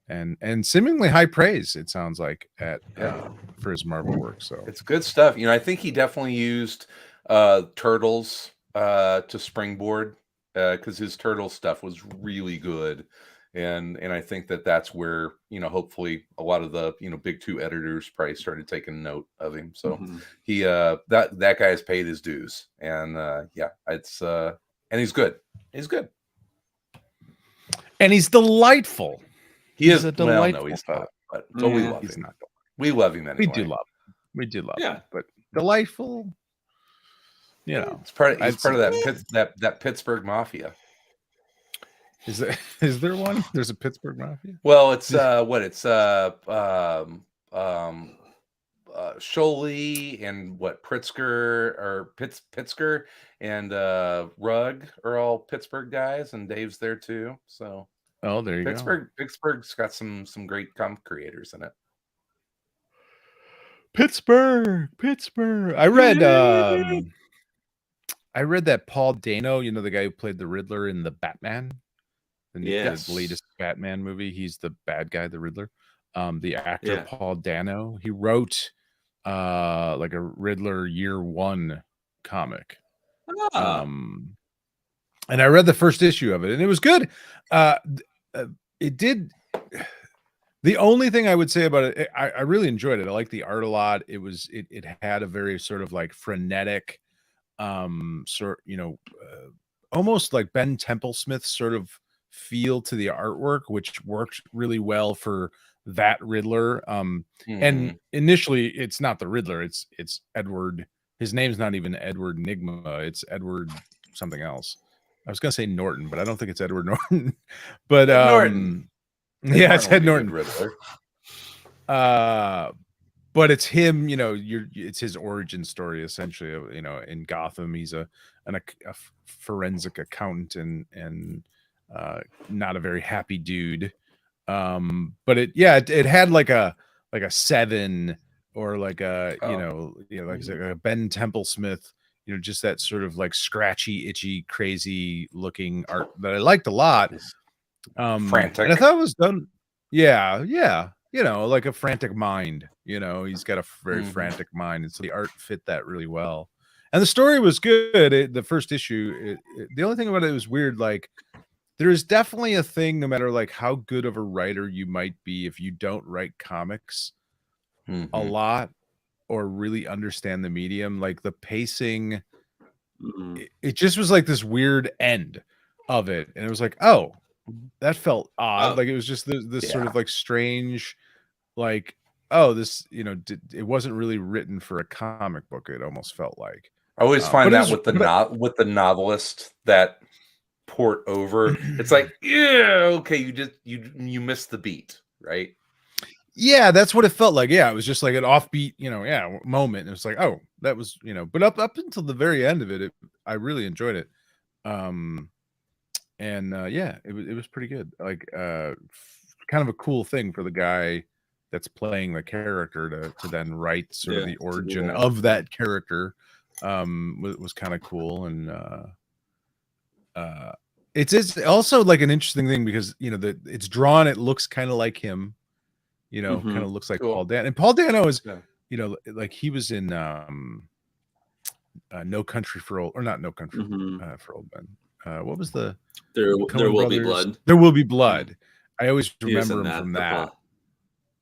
and seemingly high praise, it sounds like, for his Marvel work. So it's good stuff. I think he definitely used Turtles to springboard, because his Turtle stuff was really good, and I think that's where hopefully a lot of the big two editors probably started taking note of him. So he that guy has paid his dues, and it's and he's good. He's good, and he's delightful. He's a delightful. Well, no, he's not. But we love him. Not. We love him anyway. We do love him. But delightful. It's part of that Pittsburgh Mafia. Is there one? There's a Pittsburgh Mafia? Well, it's Sholey and Pritzker and Rugg are all Pittsburgh guys, and Dave's there too. So there you go. Pittsburgh's got some great comic creators in it. Pittsburgh. I read that Paul Dano, the guy who played the Riddler in the Batman, the latest Batman movie. He's the bad guy, the Riddler. The actor Paul Dano, he wrote like a Riddler Year One comic. And I read the first issue of it, and it was good. It did. The only thing I would say about it, I really enjoyed it. I liked the art a lot. It had a very sort of like frenetic, almost like Ben Templesmith sort of feel to the artwork, which worked really well for that Riddler. And initially it's not the Riddler, it's Edward. His name's not even Edward Nigma, it's Edward something else. I was gonna say Norton, but I don't think it's Edward Norton. But Norton. It's Ed Norton. Riddler. But it's him, it's his origin story essentially. In Gotham, he's a forensic accountant and not a very happy dude. But it had like a 7 or like a like I said, a Ben Templesmith, just that sort of like scratchy, itchy, crazy looking art that I liked a lot. Frantic. And I thought it was done. Yeah. Like a frantic mind. He's got a very frantic mind, and so the art fit that really well. And the story was good. The first issue. The only thing about it was weird. Like, there is definitely a thing, no matter like how good of a writer you might be, if you don't write comics a lot or really understand the medium, like the pacing, it just was like this weird end of it, and it was like, oh, that felt odd. Like it was just this sort of like strange, like, oh, this, it wasn't really written for a comic book. It almost felt like. I always find that with the novelist that port over, it's like, okay, you missed the beat, right? Yeah, that's what it felt like. Yeah, it was just like an offbeat, moment. It was like, oh, that was, but up until the very end of it, I really enjoyed it. It was pretty good. Like, kind of a cool thing for the guy that's playing the character to then write sort of the origin of that character. Was kind of cool. And it's also like an interesting thing because it's drawn, it looks kind of like him, kind of looks like Paul Dano. And Paul Dano is like he was in No Country for Old, or not No Country for Old Men. What was the There Will Be Blood. There Will Be Blood. I always remember him from that.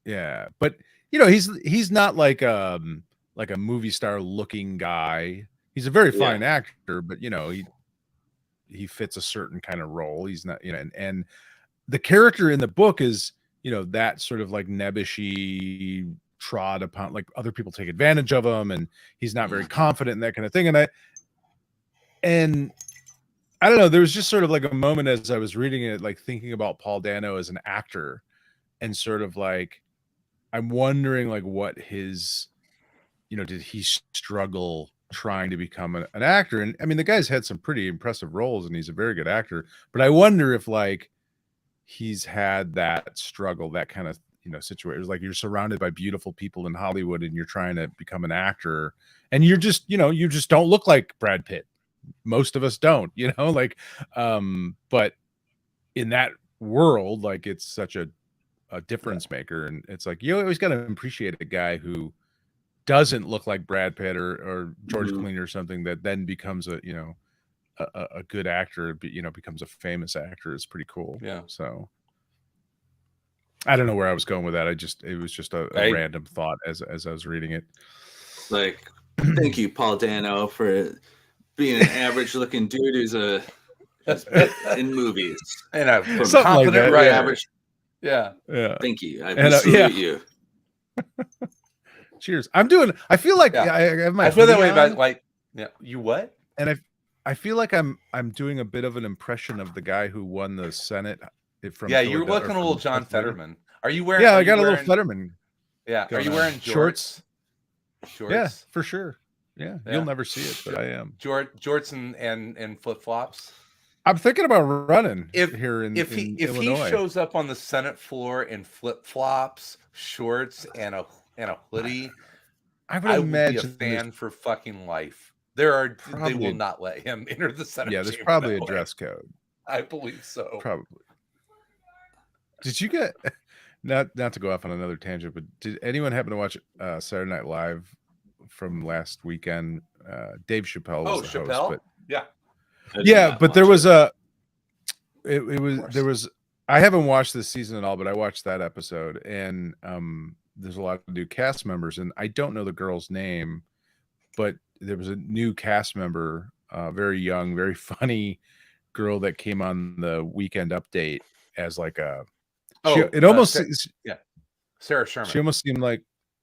Yeah, but he's not like a movie star looking guy. He's a very fine actor, but he fits a certain kind of role. He's not, and the character in the book is, that sort of like nebbishy, trod upon, like other people take advantage of him, and he's not very confident in that kind of thing. And I don't know, there was just sort of like a moment as I was reading it, like thinking about Paul Dano as an actor, and sort of like, I'm wondering like what his, did he struggle trying to become an actor? And I mean, the guy's had some pretty impressive roles and he's a very good actor, but I wonder if like he's had that struggle, that kind of, situation. Like you're surrounded by beautiful people in Hollywood and you're trying to become an actor and you're just, you just don't look like Brad Pitt. Most of us don't, like, but in that world, like it's such a difference maker. And it's like, you always got to appreciate a guy who doesn't look like Brad Pitt or George Clooney or something that then becomes a good actor, becomes a famous actor is pretty cool. Yeah. So I don't know where I was going with that. It was just a random thought as I was reading it. Like, thank you, Paul Dano, for being an average looking dude who's in movies. And a confident writer. Average. Yeah. Thank you. I salute you. Cheers. I feel like I have my I feel that way on, about like, you what? And I feel like I'm doing a bit of an impression of the guy who won the Senate from you're looking a little John Fetterman. Are you wearing? Yeah, I got a little Fetterman. Yeah. Are you wearing shorts? Shorts. Yeah, for sure. Yeah, you'll never see it, but I am. Jorts and flip flops. I'm thinking about running if he shows up on the Senate floor in flip flops, shorts, and a hoodie, I would imagine be a fan for fucking life. They will not let him enter the Senate. Yeah, there's probably a dress code. I believe so. Probably. Did you get not to go off on another tangent, but did anyone happen to watch Saturday Night Live from last weekend? Dave Chappelle was the host, but but there was I haven't watched this season at all, but I watched that episode, and there's a lot of new cast members, and I don't know the girl's name, but there was a new cast member, very young, very funny girl that came on the Weekend Update as like a. Sarah Sherman. She almost seemed like,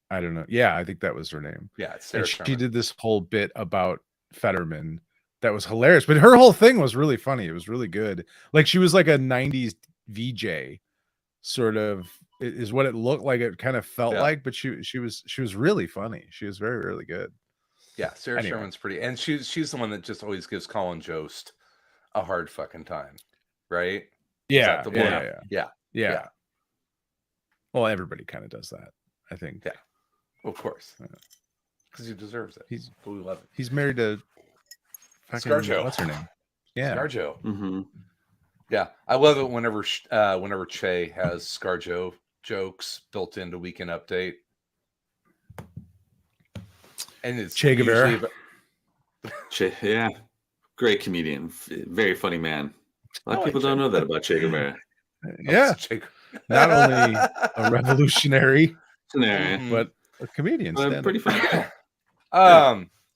I don't know. Yeah, I think that was her name. Yeah, it's Sarah Sherman. She did this whole bit about Fetterman that was hilarious, but her whole thing was really funny. It was really good. Like she was like a 90s VJ sort of is what it looked like. It kind of felt like, but she was really funny. She was very, really good. Yeah, Sarah Sherman's pretty, and she's the one that just always gives Colin Jost a hard fucking time, right? Yeah, yeah. Well, everybody kind of does that, I think. Yeah, of course, because he deserves it. We love it. He's married to ScarJo. What's her name? Yeah, ScarJo. Mm-hmm. Yeah, I love it whenever Che has ScarJo jokes built into Weekend Update, and it's Che Guevara. Yeah, great comedian, very funny man. A lot of people don't know that about Che Guevara. Yeah, not only a revolutionary, but a comedian. Pretty funny guy.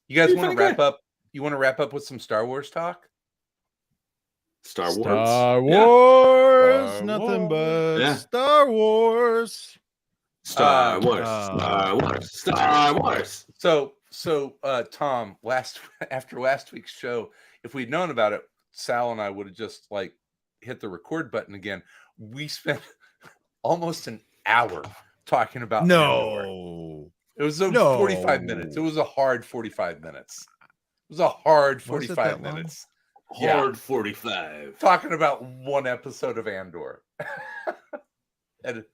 You guys want to wrap up? You want to wrap up with some Star Wars talk? Star Wars, nothing but Star Wars. Star Wars. So, Tom, after last week's show, if we'd known about it, Sal and I would have just like hit the record button again. We spent almost an hour talking about Andor. It was 45 minutes. It was a hard 45 minutes. It was a hard 45 minutes. Hard 45. Talking about one episode of Andor. And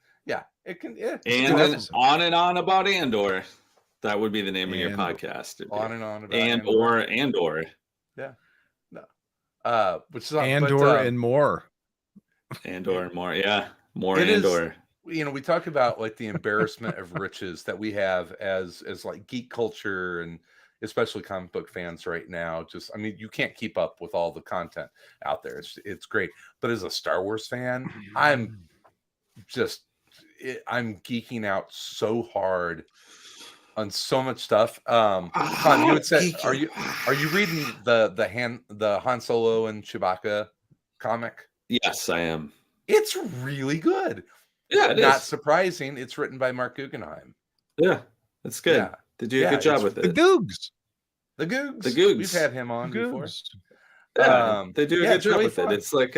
it can. And then on and on about Andor. That would be the name of your podcast. On and on about Andor. Yeah. No. Which is Andor and more. Andor and more. Yeah. More Andor. We talk about like the embarrassment of riches that we have as like geek culture and especially comic book fans right now. You can't keep up with all the content out there. It's great. But as a Star Wars fan, I'm geeking out so hard on so much stuff. Con, you had said, are you reading the Han Solo and Chewbacca comic? Yes, I am. It's really good. Yeah, not surprising. It's written by Mark Guggenheim. Yeah, that's good. Yeah. They do a good job with it. The Googs. We've had him on before. Yeah, they do a good job with it. It's like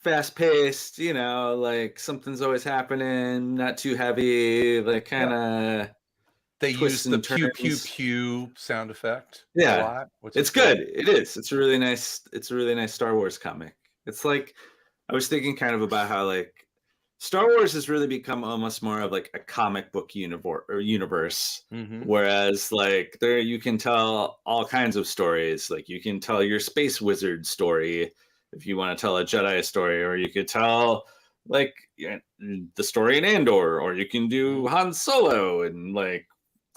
fast paced, like something's always happening, not too heavy, like kind of they use the pew pew turns. pew sound effect Yeah, a lot, which it's is good. It is. It's a really nice Star Wars comic. It's like, I was thinking kind of about how like Star Wars has really become almost more of like a comic book universe, whereas like there you can tell all kinds of stories. Like you can tell your space wizard story if you want to tell a Jedi story, or you could tell like the story in Andor, or you can do Han Solo and like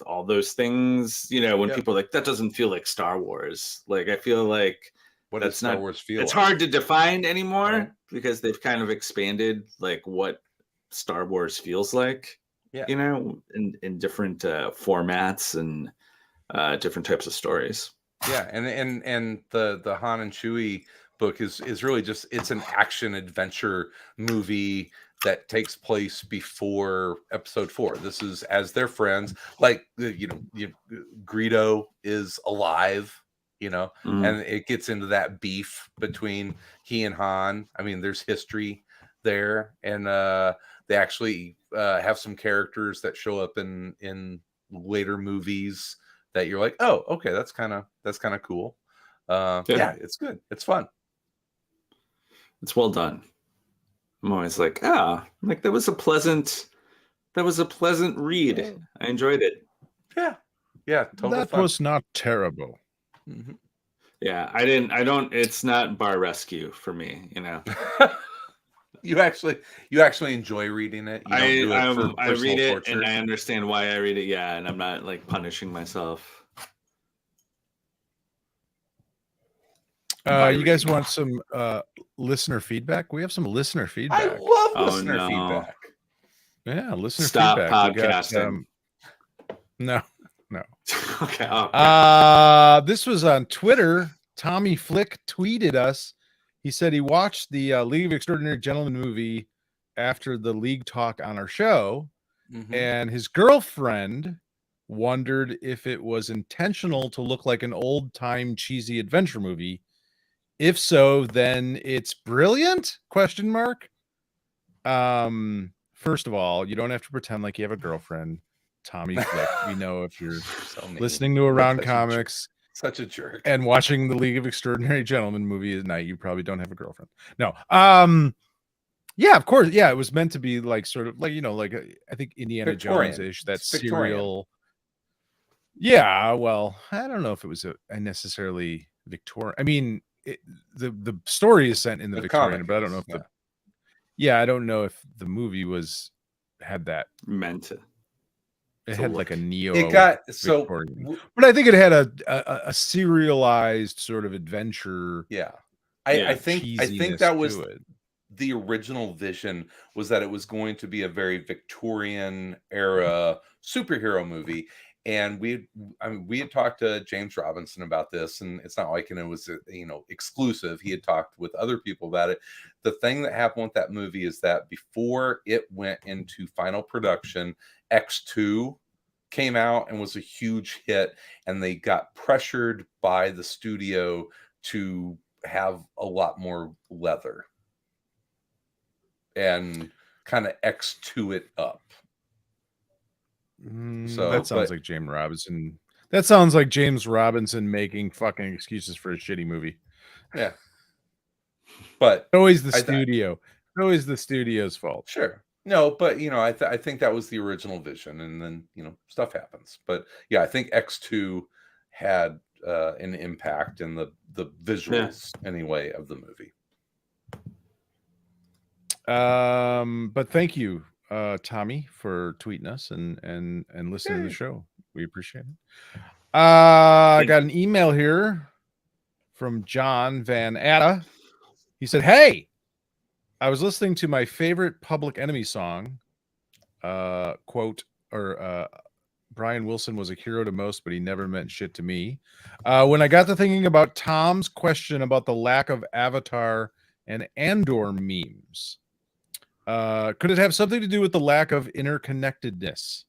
all those things. When people are like, that doesn't feel like Star Wars. Like I feel like what does Star Wars feel it's like? hard to define anymore, because they've kind of expanded like what Star Wars feels like, in different formats and different types of stories. Yeah, and the Han and Chewie book is really just, it's an action adventure movie that takes place before episode 4. This is as their friends, like Greedo is alive, and it gets into that beef between he and Han. I mean, there's history there, and they actually have some characters that show up in later movies that you're like, oh, okay, that's kind of cool. Yeah, it's good. It's fun. It's well done. I'm always like, like that was a pleasant read. I enjoyed it. Yeah, totally. That fun. was not terrible. Yeah, it's not Bar Rescue for me, You actually enjoy reading it. You don't do it for I read it torture. and I understand why I read it, and I'm not like punishing myself. You guys want some listener feedback? We have some listener feedback. I love listener feedback. Yeah, listener Stop feedback. podcasting. No. Okay. This was on Twitter. Tommy Flick tweeted us. He said he watched the League of Extraordinary Gentlemen movie after the League talk on our show, and his girlfriend wondered if it was intentional to look like an old-time cheesy adventure movie. If so, then it's brilliant? ? First of all, you don't have to pretend like you have a girlfriend. Tommy Flick, we know if you're listening to Around Comics, such a jerk, and watching the League of Extraordinary Gentlemen movie at night, you probably don't have a girlfriend. No. Yeah, of course. Yeah, it was meant to be like sort of like, like I think Indiana Jones-ish, that serial. Yeah, well, I don't know if it was a necessarily Victorian. I mean, the story is set in the Victorian, but I don't know if I don't know if the movie had that meant to. It had like a neo. It got Victorian. But I think it had a serialized sort of adventure. Yeah, I think that was the original vision, was that it was going to be a very Victorian era superhero movie. And we had talked to James Robinson about this, and it's not like it was exclusive. He had talked with other people about it. The thing that happened with that movie is that before it went into final production, X2 came out and was a huge hit, and they got pressured by the studio to have a lot more leather and kind of X2 it up. So that sounds like James Robinson. That sounds like James Robinson making fucking excuses for a shitty movie. Yeah, but always the studio. Always the studio's fault. Sure. No, but I think that was the original vision, and then stuff happens. But yeah, I think X2 had an impact in the visuals anyway of the movie. But thank you, Tommy, for tweeting us and listening to the show. We appreciate it. I got an email here from John Van Atta. He said, "Hey, I was listening to my favorite Public Enemy song, quote, or Brian Wilson was a hero to most, but he never meant shit to me. When I got to thinking about Tom's question about the lack of Avatar and Andor memes, could it have something to do with the lack of interconnectedness?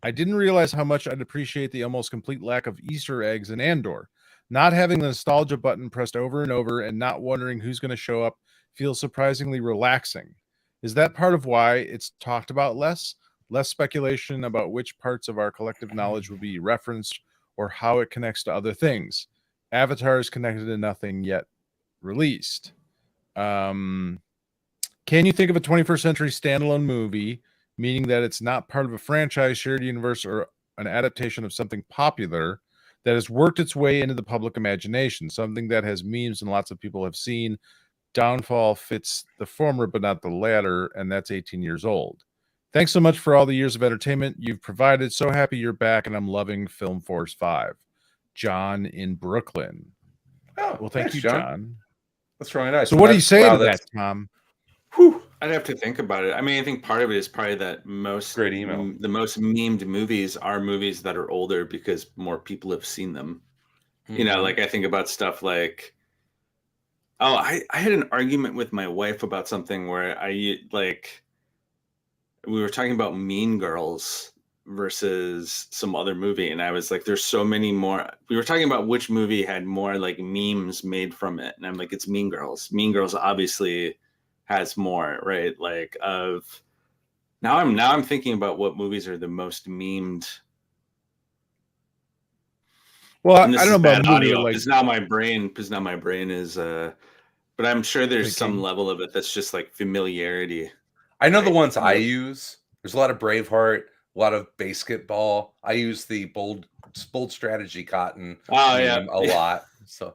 I didn't realize how much I'd appreciate the almost complete lack of Easter eggs in Andor. Not having the nostalgia button pressed over and over and not wondering who's going to show up feels surprisingly relaxing. Is that part of why it's talked about less? Less speculation about which parts of our collective knowledge will be referenced or how it connects to other things. Avatar is connected to nothing yet released. Can you think of a 21st century standalone movie, meaning that it's not part of a franchise, shared universe, or an adaptation of something popular that has worked its way into the public imagination, something that has memes and lots of people have seen? Downfall fits the former, but not the latter, and that's 18 years old. Thanks so much for all the years of entertainment you've provided. So happy you're back, and I'm loving Film Force 5. John in Brooklyn. Oh, Well, thank thanks, you, John. John. That's really nice. So what do you say to that, Tom? Whew. I'd have to think about it. I mean, I think part of it is probably that Great email. the most memed movies are movies that are older because more people have seen them. You know, like I think about stuff like, I had an argument with my wife about something where we were talking about Mean Girls versus some other movie, and I was like, there's so many more. We were talking about which movie had more like memes made from it, and I'm like, it's Mean Girls. Mean Girls obviously has more, right? Like now I'm thinking about what movies are the most memed. Well, And this I don't know is about bad movie, audio like, because now my brain is but I'm sure there's some thinking. level of it that's just like familiarity. I know the Right. ones I Yeah. use. There's a lot of Braveheart, a lot of basketball. I use the bold strategy cotton Oh yeah, meme a lot. So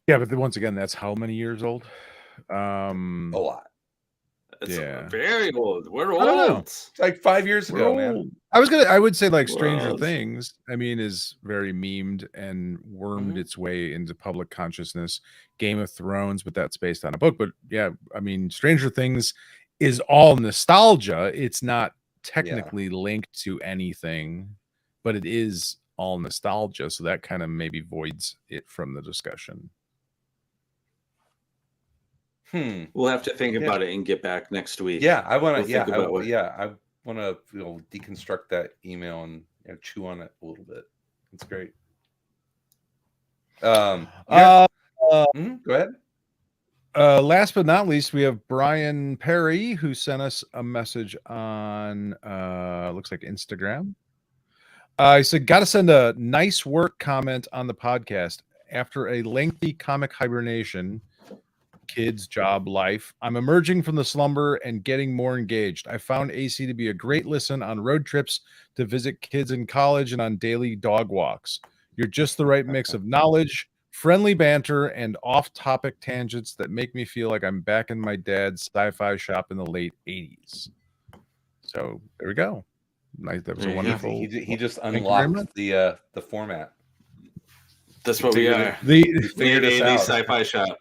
Yeah, but once again, that's how many years old? a lot. It's Yeah. very old. We're I don't know. old. It's like 5 years We're ago, man. old. I would say like Stranger World. Things, I mean, is very memed and wormed Mhm. its way into public consciousness. Game of Thrones, but that's based on a book. But yeah, I mean, Stranger Things is all nostalgia. It's not technically linked to anything, but it is all nostalgia. So that kind of maybe voids it from the discussion. We'll have to think about it and get back next week. Yeah, I want to. We'll Yeah, think about I want to deconstruct that email and chew on it a little bit. It's great. Go ahead. Last but not least, we have Brian Perry, who sent us a message on looks like Instagram. He said, "Got to send a nice work comment on the podcast. After a lengthy comic hibernation, kids, job, life, I'm emerging from the slumber and getting more engaged. I found AC to be a great listen on road trips to visit kids in college and on daily dog walks. You're just the right mix of knowledge, friendly banter, and off-topic tangents that make me feel like I'm back in my dad's sci-fi shop in the late 80s. So there we go. Nice. That was a wonderful. He just Thank you very unlocked much. the format. That's what we are. The Figured Late us 80s out. sci-fi shop.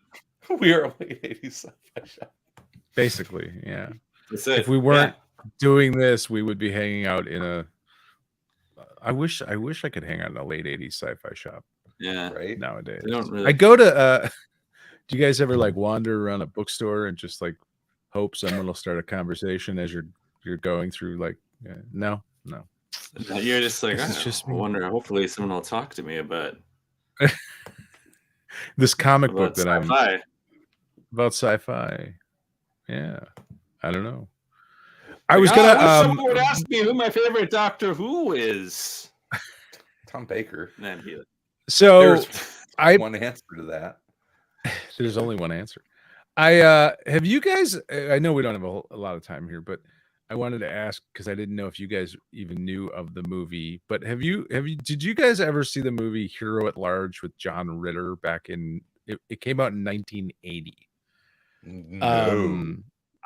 We are a late 80s sci-fi shop. basically, yeah. That's it. If we weren't doing this, we would be hanging out in a. I wish I could hang out in a late 80s sci-fi shop. Yeah. Right. They Nowadays, don't really. I go to. Do you guys ever like wander around a bookstore and just like hope someone will start a conversation as you're going through like? No. You're just like, This is just I me. wonder. Hopefully, someone will talk to me about This comic book that sci-fi. I'm about sci-fi. Yeah, I don't know. I was gonna. I wish someone would ask me who my favorite Doctor Who is. Tom Baker. Man, So There's I one answer to that. There's only one answer. Have you guys? I know we don't have a lot of time here, but I wanted to ask because I didn't know if you guys even knew of the movie. But did you guys ever see the movie Hero at Large with John Ritter back in? It came out in 1980. No.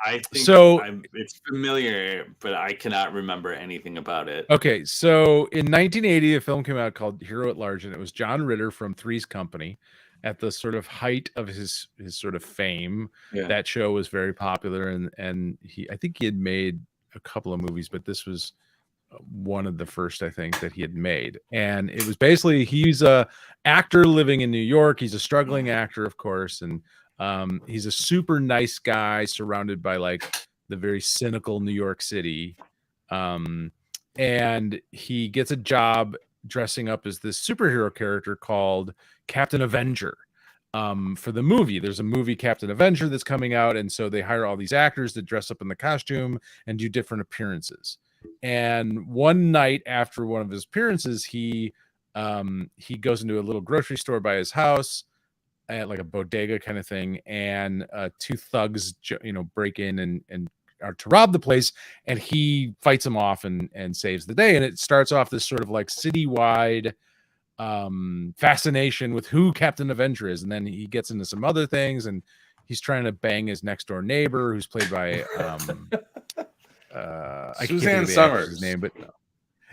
I think so. It's familiar, but I cannot remember anything about it. Okay, so in 1980, a film came out called Hero at Large, and it was John Ritter from Three's Company. At the sort of height of his sort of fame, that show was very popular, and I think he had made a couple of movies, but this was one of the first, I think, that he had made. And it was basically, he's a actor living in New York. He's a struggling actor, of course, and he's a super nice guy surrounded by like the very cynical New York City. And he gets a job dressing up as this superhero character called Captain Avenger. for the movie. There's a movie Captain Avenger that's coming out, and so they hire all these actors to dress up in the costume and do different appearances. And one night after one of his appearances, he goes into a little grocery store by his house, at like a bodega kind of thing, and two thugs break in and are to rob the place, and he fights them off and saves the day. And it starts off this sort of like citywide fascination with who Captain Avenger is, and then he gets into some other things, and he's trying to bang his next door neighbor, who's played by Suzanne Summers' name, but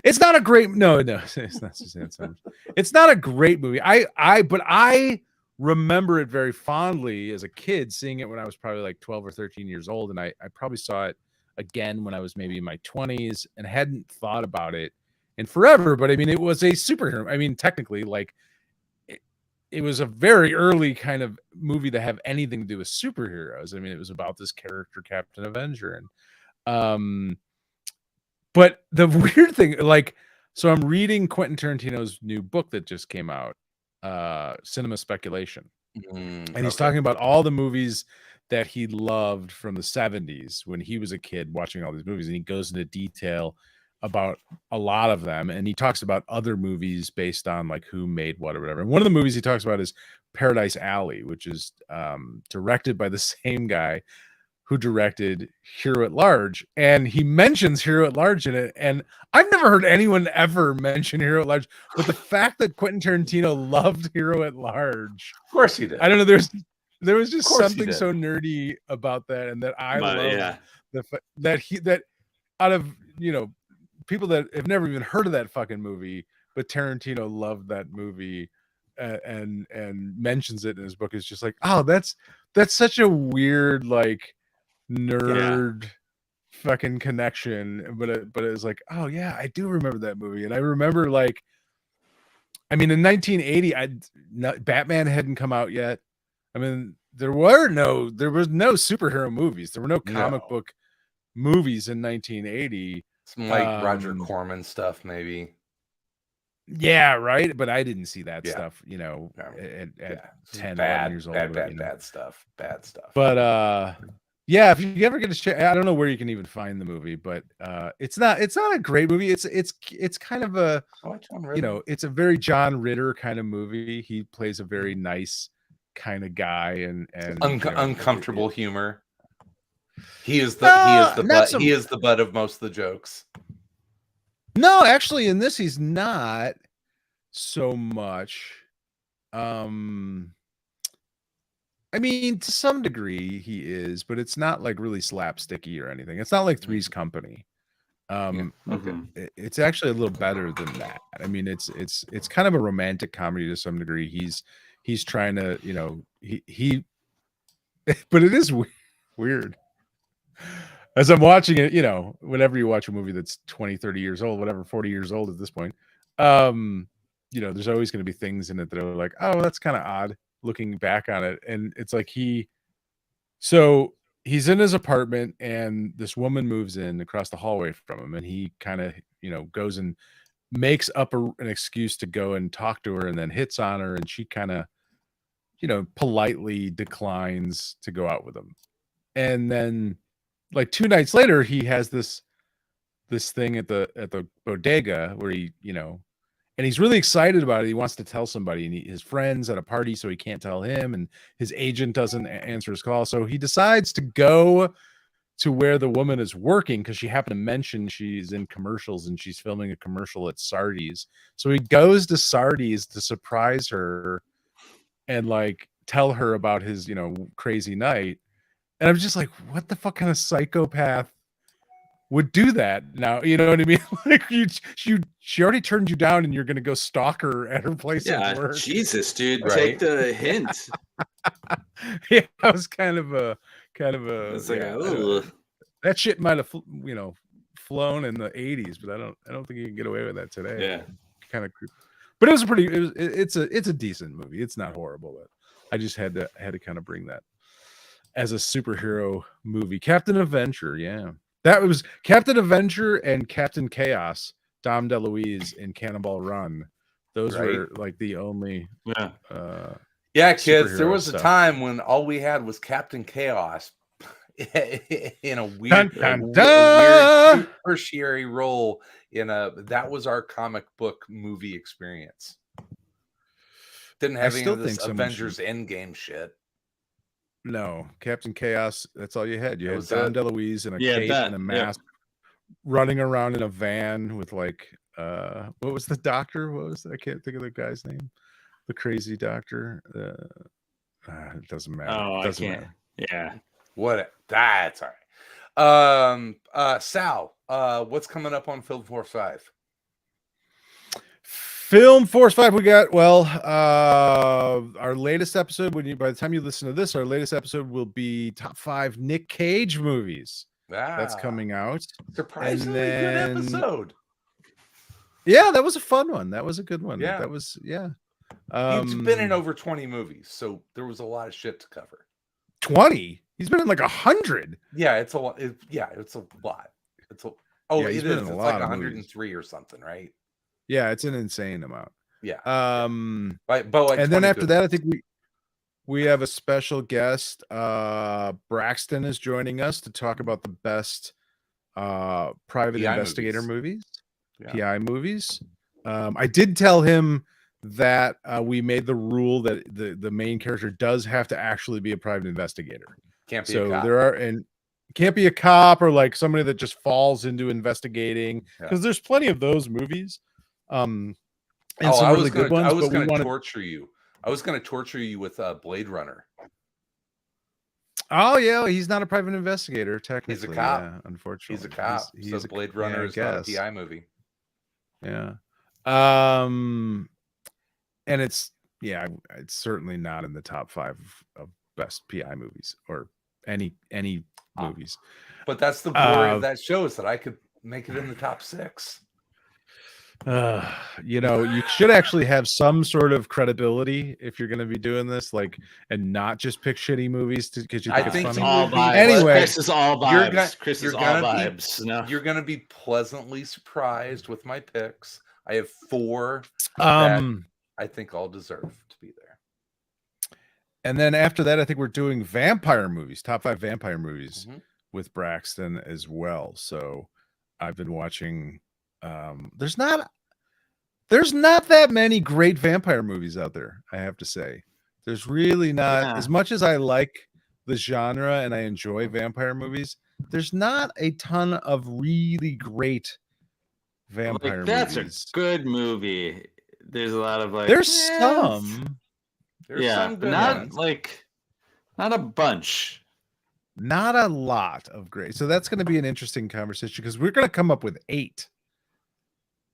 it's not a great it's not Suzanne Summers. It's not a great movie. But I remember it very fondly as a kid, seeing it when I was probably like 12 or 13 years old, and I probably saw it again when I was maybe in my 20s and hadn't thought about it in forever. But I mean, it was a superhero. I mean, technically, like it was a very early kind of movie to have anything to do with superheroes. I mean, it was about this character, Captain Avenger, and but the weird thing, like, so I'm reading Quentin Tarantino's new book that just came out, Cinema Speculation, and he's talking about all the movies that he loved from the 70s when he was a kid watching all these movies, and he goes into detail about a lot of them, and he talks about other movies based on like who made what or whatever. And one of the movies he talks about is Paradise Alley, which is directed by the same guy who directed Hero at Large, and he mentions Hero at Large in it, and I've never heard anyone ever mention Hero at Large, but the fact that Quentin Tarantino loved Hero at Large, of course he did. I don't know, there was just something so nerdy about that, and that I love that out of people that have never even heard of that fucking movie, but Tarantino loved that movie and mentions it in his book, is just like, oh, that's such a weird like nerd fucking connection, but it was like, oh yeah, I do remember that movie. And I remember, like, I mean, in 1980 Batman hadn't come out yet. I mean, there was no superhero movies, there were no comic book movies in 1980. Some like Roger Corman stuff, maybe. Yeah, right. But I didn't see that stuff, at 10, 11 years old. Bad stuff. But yeah, if you ever get a chance, I don't know where you can even find the movie, but it's not a great movie. It's kind of a it's a very John Ritter kind of movie. He plays a very nice kind of guy, and uncomfortable humor. He is the butt of most of the jokes. No, actually, in this he's not so much. I mean, to some degree he is, but it's not like really slapsticky or anything. It's not like Three's Company. It's actually a little better than that. I mean, it's kind of a romantic comedy to some degree. He's trying to, he but it is weird. As I'm watching it, whenever you watch a movie that's 20, 30 years old, whatever, 40 years old at this point, there's always going to be things in it that are like, oh, that's kind of odd looking back on it. And it's like so he's in his apartment, and this woman moves in across the hallway from him, and he kind of, goes and makes up an excuse to go and talk to her, and then hits on her, and she kind of, politely declines to go out with him. And then like 2 nights later, he has this thing at the bodega where he, and he's really excited about it. He wants to tell somebody, and his friend's at a party, so he can't tell him, and his agent doesn't answer his call. So he decides to go to where the woman is working, because she happened to mention she's in commercials and she's filming a commercial at Sardi's. So he goes to Sardi's to surprise her and like tell her about his, crazy night. And I'm just like, what the fuck kind of psychopath would do that now? You know what I mean? Like she already turned you down, and you're gonna go stalk her at her place of work. Jesus, dude, take the hint. Yeah, I was kind of a. It's like, that shit might have flown in the 80s, but I don't think you can get away with that today. Yeah, kind of creepy. But it was it's a decent movie. It's not horrible, but I just had to kind of bring that as a superhero movie. Captain Avenger, yeah. That was Captain Avenger and Captain Chaos, Dom DeLuise in Cannonball Run. Those were like the only Yeah, kids, there superhero was a stuff. time when all we had was Captain Chaos in a Dun, weird, dun, a weird dun! tertiary role that was our comic book movie experience. Didn't have any still of this think someone Avengers Endgame shit. No, Captain Chaos. That's all you had. You That had was Dom it. DeLuise in a Yeah, cape and a mask, running around in a van with like, what was the doctor? What was I can't think of the guy's name. The crazy doctor. It doesn't matter. Oh, It doesn't I can't. matter. Yeah. That's all right. Sal, what's coming up on Film Force 5? Film Force 5, we got, our latest episode, by the time you listen to this, our latest episode will be top 5 Nick Cage movies. That's coming out. Surprisingly good episode. Yeah, that was a fun one. That was a good one. Yeah. That was, yeah. He's been in over 20 movies, so there was a lot of shit to cover. 20? He's been in like 100. Yeah, it's a lot. It's a lot. It's he's been in a it's lot like of 103 or something, right? Yeah, it's an insane amount. Yeah. And then after that, I think we have a special guest. Braxton is joining us to talk about the best private PI investigator movies. Yeah. PI movies. I did tell him that we made the rule that the main character does have to actually be a private investigator. Can't be a cop. Can't be a cop or like somebody that just falls into investigating, because there's plenty of those movies. And some really good ones. I was going to torture you. I was going to torture you with Blade Runner. Oh yeah, he's not a private investigator. Technically, he's a cop. Yeah, unfortunately, he's a cop. He's a Blade Runner is not a PI movie. Yeah. And it's certainly not in the top 5 of best PI movies or any movies. But that's the glory of that show, is that I could make it in the top 6. You should actually have some sort of credibility if you're going to be doing this, and not just pick shitty movies because you think I think it's it's funny. all vibes. Anyway, Chris is all vibes. You're going to be pleasantly surprised with my picks. I have 4 that I think all deserve to be there. And then after that, I think we're doing vampire movies, top 5 vampire movies with Braxton as well. So I've been watching. There's not that many great vampire movies out there, I have to say. There's really not, as much as I like the genre and I enjoy vampire movies, there's not a ton of really great vampire that's movies. A good movie. There's a lot of there's some. There's some good but ones. not a bunch. Not a lot of great. So that's going to be an interesting conversation, because we're going to come up with 8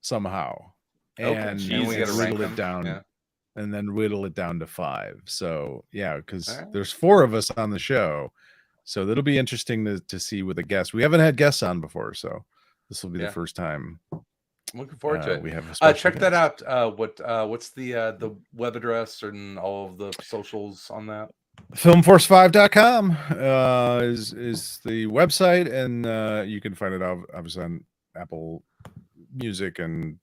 somehow, and we got to whittle it down, and then whittle it down to 5. So yeah, because there's 4 of us on the show, so that'll be interesting to see with a guest. We haven't had guests on before, so this will be the first time. I'm looking forward to it. We have a check that out. What's the web address and all of the socials on that? Filmforce5.com is the website, and you can find it obviously on Apple Music and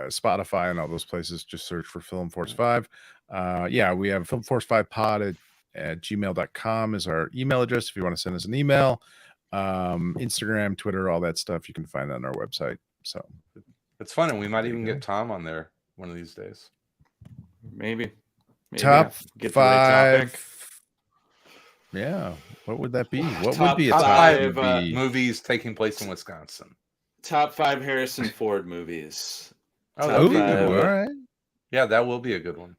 Spotify and all those places. Just search for Film Force 5. We have filmforce5pod at gmail.com is our email address if you want to send us an email. Instagram, Twitter, all that stuff, you can find that on our website. So it's fun, and we might even get Tom on there one of these days. Maybe. Top 5. Yeah, what would that be? What would be a top 5 movies taking place in Wisconsin? Top 5 Harrison Ford movies. Oh, that would be good. All right. Yeah, that will be a good one.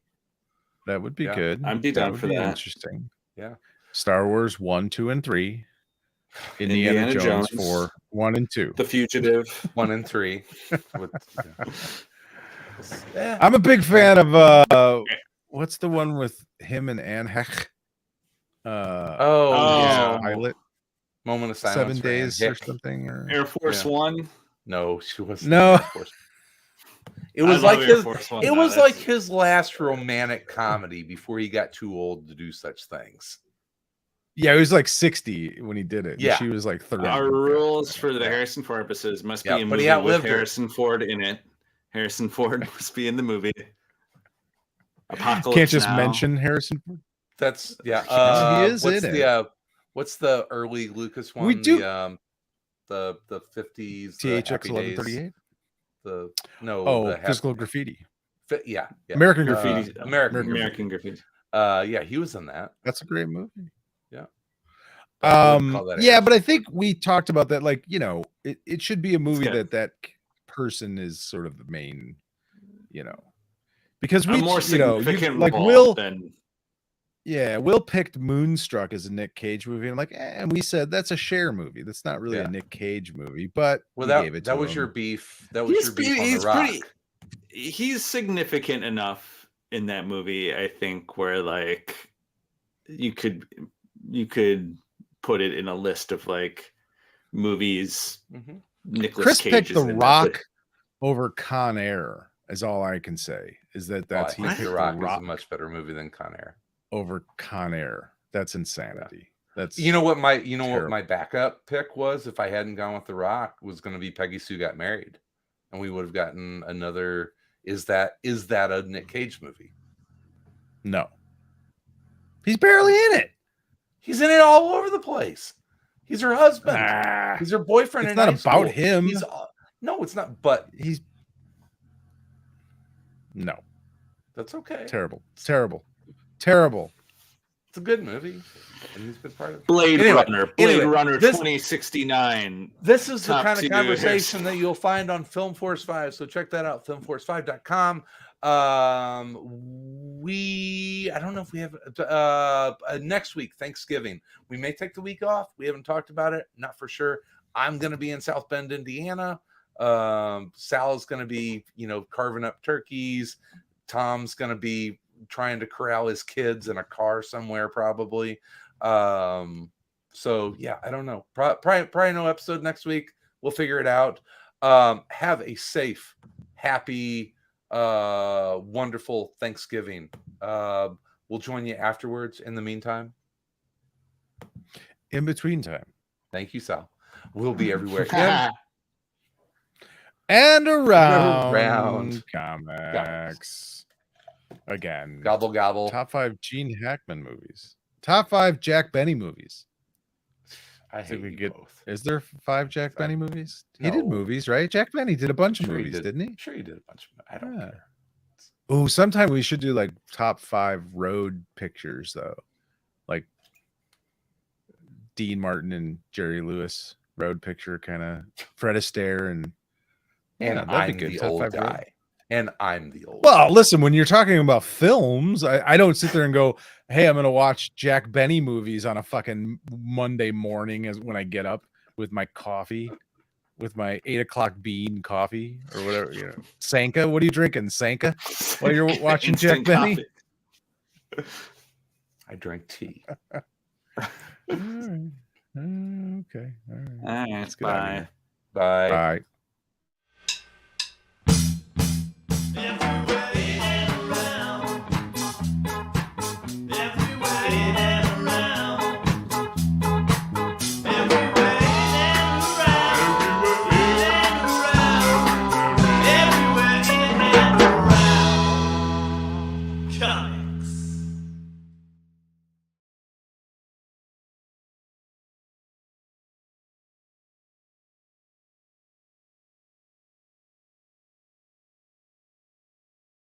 That would be good. I'm down for that. Interesting. Yeah. Star Wars 1, 2, and 3. Indiana Jones 4, 1 and 2. The Fugitive 1 and 3. I'm a big fan of what's the one with him and Anne Heck? Pilot. Moment of Silence. 7 days or something. Or Air Force One. No, she wasn't. No. It was like his. It was like his last romantic comedy before he got too old to do such things. Yeah, he was like 60 when he did it. Yeah, she was like 30. Our rules for the Harrison Ford episodes must be a movie with Harrison Ford in it. Harrison Ford must be in the movie. Apocalypse Can't just Now. mention Harrison Ford. That's he is what's in the what's the early Lucas one? We do The 50s, the THX Happy Days. 1138. The Physical Graffiti. Yeah. American Graffiti. American Graffiti. Yeah, he was in that. That's a great movie. Yeah. But but I think we talked about that. Like, it should be a movie that person is sort of the main, because we, more significant like role than. Yeah, Will picked Moonstruck as a Nick Cage movie, and and we said that's a Cher movie. That's not really a Nick Cage movie, but that was your beef. That was your beef on The Rock. He's significant enough in that movie, I think, where like you could put it in a list of like movies. Nicolas Chris Cage picked is The in Rock that, over Con Air. Is all I can say. Is that's he picked The Rock is a much better movie than Con Air. Over Con Air. That's insanity. That's what my backup pick was if I hadn't gone with The Rock was going to be Peggy Sue Got Married, and we would have gotten another. Is that a Nick Cage movie? No, he's barely in it. He's in it all over the place. He's her husband. He's her boyfriend. It's not about him. No, it's not. But no. That's okay. Terrible. It's a good movie, and he's been part of it. Blade Runner 2069. This is the kind of conversation that you'll find on Film Force 5. So check that out, filmforce5.com. I don't know if we have next week, Thanksgiving. We may take the week off. We haven't talked about it. Not for sure. I'm going to be in South Bend, Indiana. Sal's going to be, carving up turkeys. Tom's going to be trying to corral his kids in a car somewhere, probably. So yeah, I don't know. Probably no episode next week. We'll figure it out. Have a safe, happy, wonderful Thanksgiving. We'll join you afterwards. In the meantime, in between time. Thank you, Sal. We'll be everywhere. And around comics. Again, gobble gobble. Top 5 Gene Hackman movies. Top 5 Jack Benny movies. I think we get both. Is there 5 Jack Benny movies? No. He did movies, right? Jack Benny did a bunch of movies, didn't he? Sure, he did a bunch of. I don't care. Oh, sometime we should do like top 5 road pictures, though, like Dean Martin and Jerry Lewis road picture, kind of Fred Astaire and I'm the old guy. And I'm the old. Well, listen, when you're talking about films, I don't sit there and go, hey, I'm going to watch Jack Benny movies on a fucking Monday morning when I get up with my coffee, with my 8:00 bean coffee or whatever, Sanka. What are you drinking, Sanka? While you're watching Jack Benny? I drink tea. All right. Okay. All right. Bye. Bye. Bye.